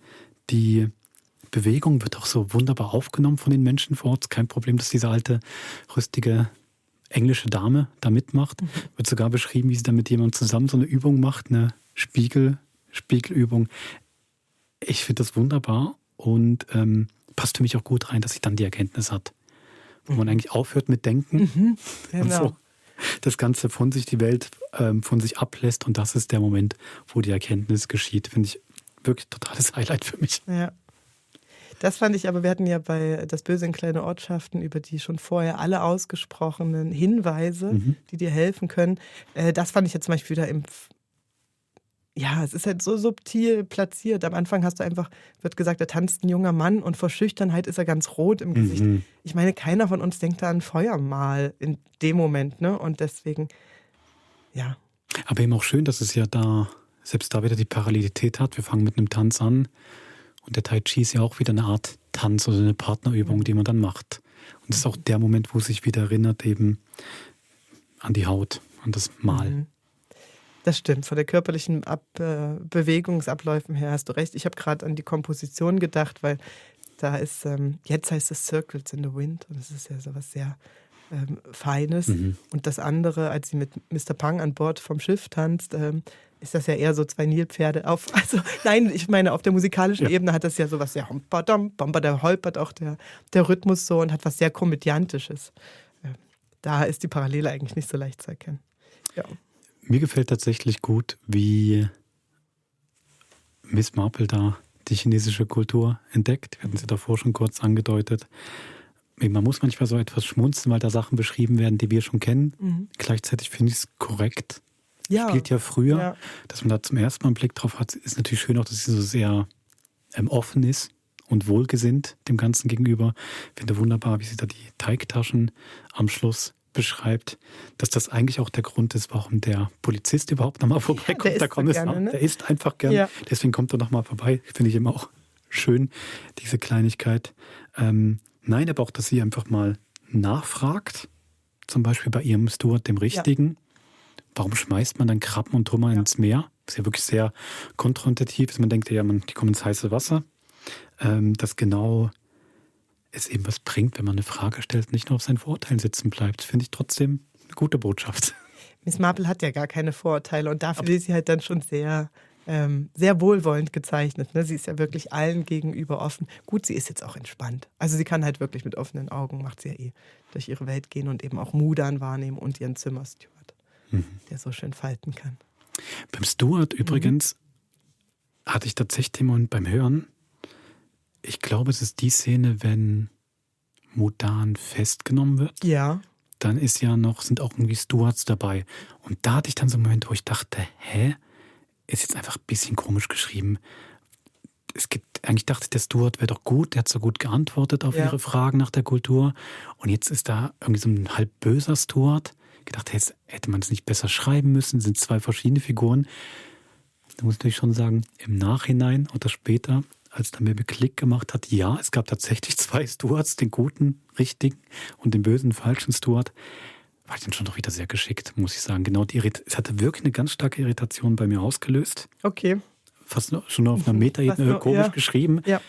die Bewegung, wird auch so wunderbar aufgenommen von den Menschen vor Ort. Kein Problem, dass diese alte, rüstige englische Dame da mitmacht. Wird sogar beschrieben, wie sie dann mit jemandem zusammen so eine Übung macht, eine Spiegelübung. Ich finde das wunderbar und passt für mich auch gut rein, dass sie dann die Erkenntnis hat. Wo man eigentlich aufhört mit Denken Genau. und so das Ganze von sich, die Welt von sich ablässt. Und das ist der Moment, wo die Erkenntnis geschieht. Finde ich wirklich totales Highlight für mich. Ja. Das fand ich aber, wir hatten ja bei Das Böse in kleine Ortschaften über die schon vorher alle ausgesprochenen Hinweise, die dir helfen können. Das fand ich jetzt zum Beispiel wieder es ist halt so subtil platziert. Am Anfang wird gesagt, da tanzt ein junger Mann und vor Schüchternheit ist er ganz rot im Gesicht. Ich meine, keiner von uns denkt da an Feuermal in dem Moment, ne? Und deswegen, ja. Aber eben auch schön, dass es ja selbst da wieder die Parallelität hat. Wir fangen mit einem Tanz an und der Tai Chi ist ja auch wieder eine Art Tanz oder eine Partnerübung, die man dann macht. Und das ist auch der Moment, wo es sich wieder erinnert eben an die Haut, an das Mal. Das stimmt, von der körperlichen Bewegungsabläufen her hast du recht. Ich habe gerade an die Komposition gedacht, weil da ist, jetzt heißt es Circles in the Wind und das ist ja sowas sehr Feines. Und das andere, als sie mit Mr. Pang an Bord vom Schiff tanzt, ist das ja eher so zwei Nilpferde auf. Also nein, ich meine, auf der musikalischen Ebene hat das ja sowas sehr da holpert auch der Rhythmus so und hat was sehr Komödiantisches. Da ist die Parallele eigentlich nicht so leicht zu erkennen. Ja. Mir gefällt tatsächlich gut, wie Miss Marple da die chinesische Kultur entdeckt. Wir hatten sie davor schon kurz angedeutet. Man muss manchmal so etwas schmunzeln, weil da Sachen beschrieben werden, die wir schon kennen. Gleichzeitig finde ich es korrekt. Ja. Spielt ja früher. Dass man da zum ersten Mal einen Blick drauf hat, ist natürlich schön auch, dass sie so sehr offen ist und wohlgesinnt dem Ganzen gegenüber. Ich finde wunderbar, wie sie da die Teigtaschen am Schluss beschreibt, dass das eigentlich auch der Grund ist, warum der Polizist überhaupt nochmal vorbeikommt. Der isst einfach gern. Ja. Deswegen kommt er nochmal vorbei. Finde ich immer auch schön, diese Kleinigkeit. Nein, aber auch, dass sie einfach mal nachfragt, zum Beispiel bei ihrem Steward, dem Richtigen. Warum schmeißt man dann Krabben und Trümmer ins Meer? Das ist ja wirklich sehr konfrontativ. Man denkt ja, die kommen ins heiße Wasser. Dass genau es eben was bringt, wenn man eine Frage stellt, nicht nur auf seinen Vorurteilen sitzen bleibt. Finde ich trotzdem eine gute Botschaft. Miss Marple hat ja gar keine Vorurteile und dafür ist sie halt dann schon sehr, sehr wohlwollend gezeichnet. Ne? Sie ist ja wirklich allen gegenüber offen. Gut, sie ist jetzt auch entspannt. Also sie kann halt wirklich mit offenen Augen, macht sie ja durch ihre Welt gehen und eben auch Mudan wahrnehmen und ihren Zimmersteward, der so schön falten kann. Beim Stuart übrigens hatte ich tatsächlich den Moment beim Hören, ich glaube, es ist die Szene, wenn Mudan festgenommen wird. Ja. Dann sind auch irgendwie Stuarts dabei. Und da hatte ich dann so einen Moment, wo ich dachte, ist jetzt einfach ein bisschen komisch geschrieben. Eigentlich dachte ich, der Stuart wäre doch gut, der hat so gut geantwortet auf ihre Fragen nach der Kultur. Und jetzt ist da irgendwie so ein halb böser Stuart. Ich dachte, jetzt hätte man es nicht besser schreiben müssen, sind 2 verschiedene Figuren. Da muss ich natürlich schon sagen, im Nachhinein oder später, als dann Baby Klick gemacht hat, ja, es gab tatsächlich 2 Stuarts, den guten, richtigen und den bösen, falschen Stuart. War ich dann schon doch wieder sehr geschickt, muss ich sagen. Genau, es hatte wirklich eine ganz starke Irritation bei mir ausgelöst. Okay. Fast schon auf einer Metaebene komisch geschrieben. Ja.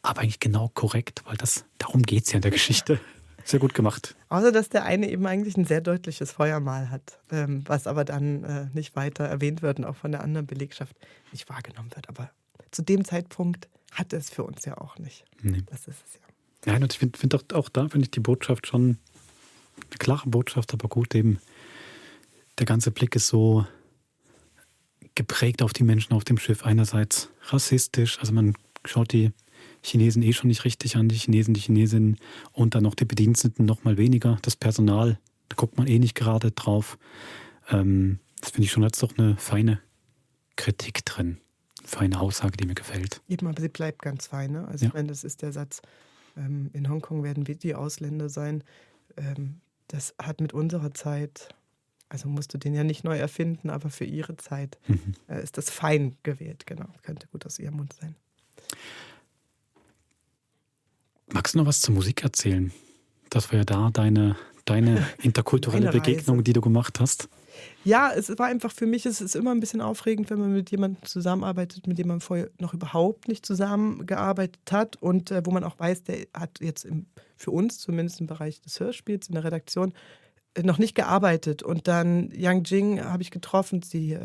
Aber eigentlich genau korrekt, weil darum geht es ja in der Geschichte. Sehr gut gemacht. Außer, dass der eine eben eigentlich ein sehr deutliches Feuermal hat, was aber dann nicht weiter erwähnt wird und auch von der anderen Belegschaft nicht wahrgenommen wird. Aber zu dem Zeitpunkt hat es für uns ja auch nicht. Nee. Das ist es ja. Ja, und ich finde auch da finde ich die Botschaft schon eine klare Botschaft, aber gut eben. Der ganze Blick ist so geprägt auf die Menschen auf dem Schiff. Einerseits rassistisch, also man schaut die Chinesen schon nicht richtig an, die Chinesinnen und dann noch die Bediensteten noch mal weniger. Das Personal, da guckt man nicht gerade drauf. Das finde ich schon als doch eine feine Kritik drin. Feine Aussage, die mir gefällt. Eben, aber sie bleibt ganz fein. Ne? Also ich meine, das ist der Satz, in Hongkong werden wir die Ausländer sein. Das hat mit unserer Zeit, also musst du den ja nicht neu erfinden, aber für ihre Zeit ist das fein gewählt. Genau, könnte gut aus ihrem Mund sein. Magst du noch was zur Musik erzählen? Das war ja da deine interkulturelle Begegnung, die du gemacht hast. Ja, es war einfach für mich, es ist immer ein bisschen aufregend, wenn man mit jemandem zusammenarbeitet, mit dem man vorher noch überhaupt nicht zusammengearbeitet hat und wo man auch weiß, der hat jetzt für uns zumindest im Bereich des Hörspiels in der Redaktion noch nicht gearbeitet. Und dann Yang Jing habe ich getroffen, sie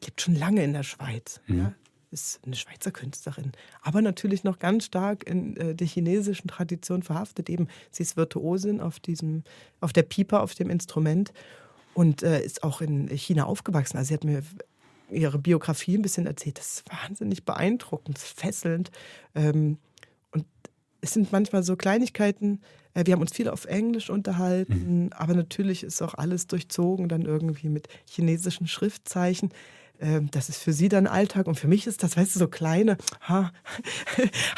lebt schon lange in der Schweiz. Ja? Ist eine Schweizer Künstlerin, aber natürlich noch ganz stark in der chinesischen Tradition verhaftet. Eben, sie ist Virtuosin auf der Pipa, auf dem Instrument und ist auch in China aufgewachsen. Also sie hat mir ihre Biografie ein bisschen erzählt. Das ist wahnsinnig beeindruckend, fesselnd. Und es sind manchmal so Kleinigkeiten. Wir haben uns viel auf Englisch unterhalten, aber natürlich ist auch alles durchzogen dann irgendwie mit chinesischen Schriftzeichen. Das ist für sie dann Alltag und für mich ist das, weißt du, so kleine, hat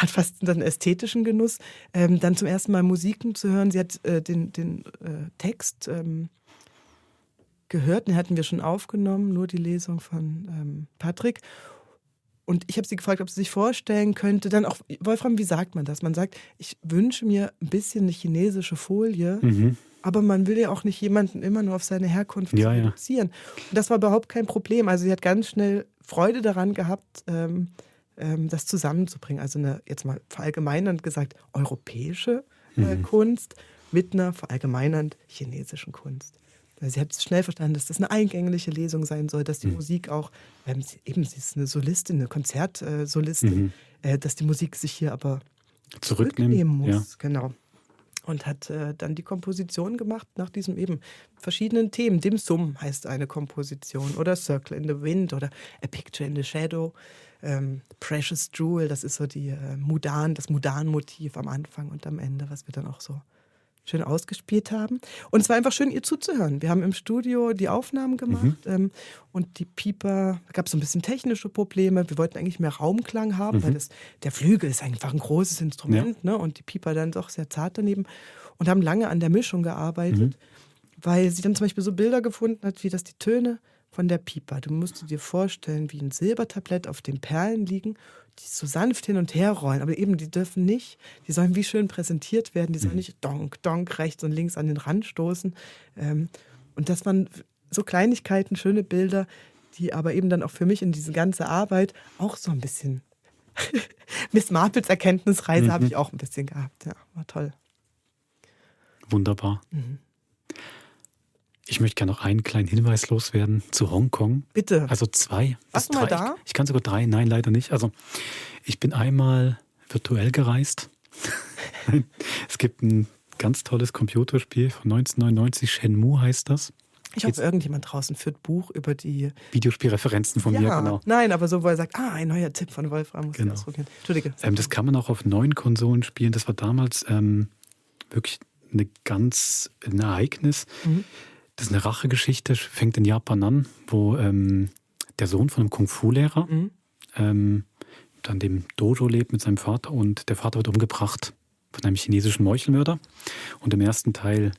fast einen ästhetischen Genuss. Dann zum ersten Mal Musiken zu hören. Sie hat den Text gehört, den hatten wir schon aufgenommen, nur die Lesung von Patrick. Und ich habe sie gefragt, ob sie sich vorstellen könnte, dann auch, Wolfram, wie sagt man das? Man sagt, ich wünsche mir ein bisschen eine chinesische Folie, aber man will ja auch nicht jemanden immer nur auf seine Herkunft reduzieren. Und das war überhaupt kein Problem. Also sie hat ganz schnell Freude daran gehabt, das zusammenzubringen. Also jetzt mal verallgemeinernd gesagt, europäische Kunst mit einer verallgemeinernd chinesischen Kunst. Sie hat schnell verstanden, dass das eine eingängliche Lesung sein soll, dass die Musik auch, sie ist eine Solistin, eine Konzertsolistin, dass die Musik sich hier aber zurücknehmen muss. Ja. Genau. Und hat dann die Komposition gemacht nach diesem eben verschiedenen Themen. Dim Sum heißt eine Komposition oder Circle in the Wind oder A Picture in the Shadow. Precious Jewel, das ist so das Mudan-Motiv am Anfang und am Ende, was wir dann auch so schön ausgespielt haben. Und es war einfach schön, ihr zuzuhören. Wir haben im Studio die Aufnahmen gemacht und die Piper, da gab es so ein bisschen technische Probleme. Wir wollten eigentlich mehr Raumklang haben, weil der Flügel ist einfach ein großes Instrument, ne? Und die Piper dann doch sehr zart daneben und haben lange an der Mischung gearbeitet, weil sie dann zum Beispiel so Bilder gefunden hat, wie das die Töne von der Piper. Du musst dir vorstellen, wie ein Silbertablett auf den Perlen liegen, die so sanft hin und her rollen. Aber eben, die sollen wie schön präsentiert werden. Die sollen nicht donk, donk rechts und links an den Rand stoßen. Und das waren so Kleinigkeiten, schöne Bilder, die aber eben dann auch für mich in diese ganze Arbeit auch so ein bisschen Miss Marples Erkenntnisreise habe ich auch ein bisschen gehabt. Ja, war toll. Wunderbar. Ich möchte gerne noch einen kleinen Hinweis loswerden zu Hongkong. Bitte. Also 2 Warst bis 3. du mal da? Ich kann sogar 3, nein, leider nicht. Also ich bin einmal virtuell gereist. Es gibt ein ganz tolles Computerspiel von 1999, Shenmue heißt das. Ich hoffe, irgendjemand draußen führt Buch über die Videospielreferenzen von mir, genau. Nein, aber so, wo er sagt, ein neuer Tipp von Wolfram, muss Genau. ich ausprobieren. Entschuldige. Das kann man auch auf neuen Konsolen spielen. Das war damals wirklich ein Ereignis. Das ist eine Rachegeschichte, fängt in Japan an, wo der Sohn von einem Kung-Fu-Lehrer dann dem Dojo lebt mit seinem Vater und der Vater wird umgebracht von einem chinesischen Meuchelmörder. Und im ersten Teil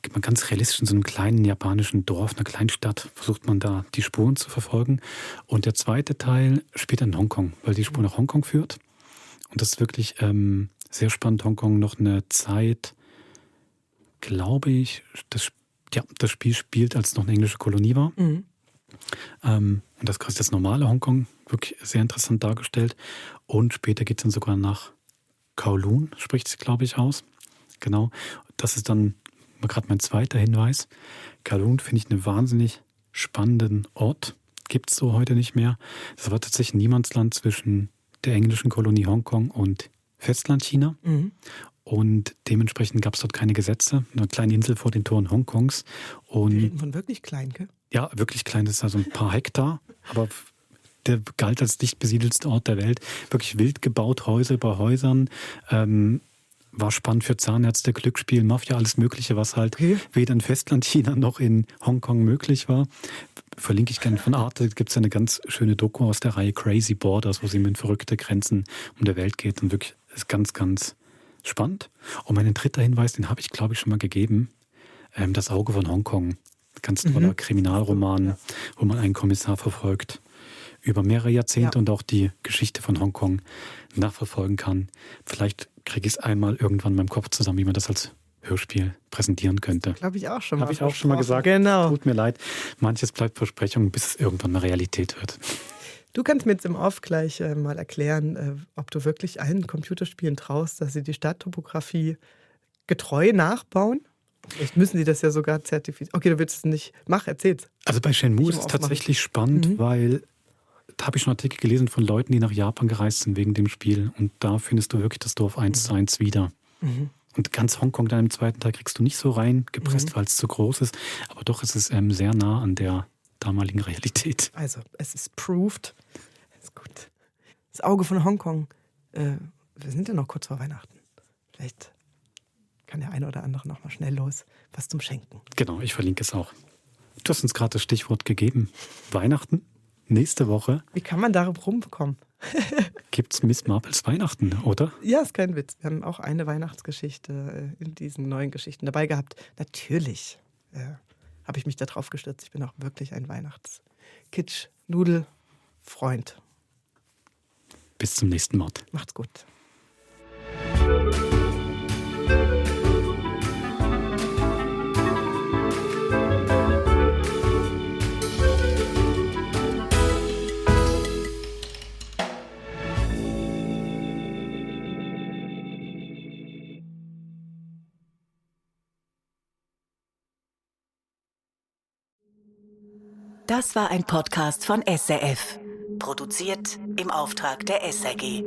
geht man ganz realistisch in so einem kleinen japanischen Dorf, einer kleinen Stadt, versucht man da die Spuren zu verfolgen. Und der zweite Teil spielt in Hongkong, weil die Spur nach Hongkong führt. Und das ist wirklich sehr spannend. Hongkong noch eine Zeit, glaube ich, das Spiel spielt, als es noch eine englische Kolonie war. Und das ist das normale Hongkong, wirklich sehr interessant dargestellt. Und später geht es dann sogar nach Kowloon, spricht es, glaube ich, aus. Genau, das ist dann gerade mein zweiter Hinweis. Kowloon finde ich einen wahnsinnig spannenden Ort. Gibt es so heute nicht mehr. Das war tatsächlich ein Niemandsland zwischen der englischen Kolonie Hongkong und Festlandchina. Und dementsprechend gab es dort keine Gesetze. Eine kleine Insel vor den Toren Hongkongs. Und Wir reden von wirklich klein, gell? ja, wirklich klein. Das ist also ein paar Hektar. Aber der galt als dicht besiedelster Ort der Welt. Wirklich wild gebaut, Häuser über Häusern. War spannend für Zahnärzte, Glücksspiel, Mafia, alles Mögliche, was halt weder in Festlandchina noch in Hongkong möglich war. Verlinke ich gerne von Arte. Gibt es eine ganz schöne Doku aus der Reihe Crazy Borders, wo sie mit verrückte Grenzen um der Welt geht. Und wirklich ist ganz, ganz spannend. Und mein dritter Hinweis, den habe ich, glaube ich, schon mal gegeben. Das Auge von Hongkong. Ganz toller Kriminalroman, wo man einen Kommissar verfolgt über mehrere Jahrzehnte und auch die Geschichte von Hongkong nachverfolgen kann. Vielleicht kriege ich es einmal irgendwann in meinem Kopf zusammen, wie man das als Hörspiel präsentieren könnte. Glaube ich auch schon mal. Habe ich auch schon mal gesagt. Genau. Tut mir leid. Manches bleibt Versprechung, bis es irgendwann mal Realität wird. Du kannst mir jetzt im Off gleich mal erklären, ob du wirklich allen Computerspielen traust, dass sie die Stadttopographie getreu nachbauen. Vielleicht müssen die das ja sogar zertifizieren. Okay, du willst es nicht. Erzähl's. Also bei Shenmue ist es tatsächlich spannend, weil da habe ich schon Artikel gelesen von Leuten, die nach Japan gereist sind wegen dem Spiel. Und da findest du wirklich das Dorf 1:1 wieder. Und ganz Hongkong dann im zweiten Teil kriegst du nicht so reingepresst, weil es zu groß ist. Aber doch ist es sehr nah an der damaligen Realität. Also, es ist proved. Ist gut. Das Auge von Hongkong. Wir sind ja noch kurz vor Weihnachten. Vielleicht kann der eine oder andere noch mal schnell los. Was zum Schenken. Genau, ich verlinke es auch. Du hast uns gerade das Stichwort gegeben. Weihnachten. Nächste Woche Wie kann man darauf rumkommen? gibt es Miss Marples Weihnachten, oder? Ja, ist kein Witz. Wir haben auch eine Weihnachtsgeschichte in diesen neuen Geschichten dabei gehabt. Natürlich habe ich mich da drauf gestürzt. Ich bin auch wirklich ein Weihnachts-Kitsch-Nudel-Freund. Bis zum nächsten Mal. Macht's gut. Das war ein Podcast von SRF. Produziert im Auftrag der SRG.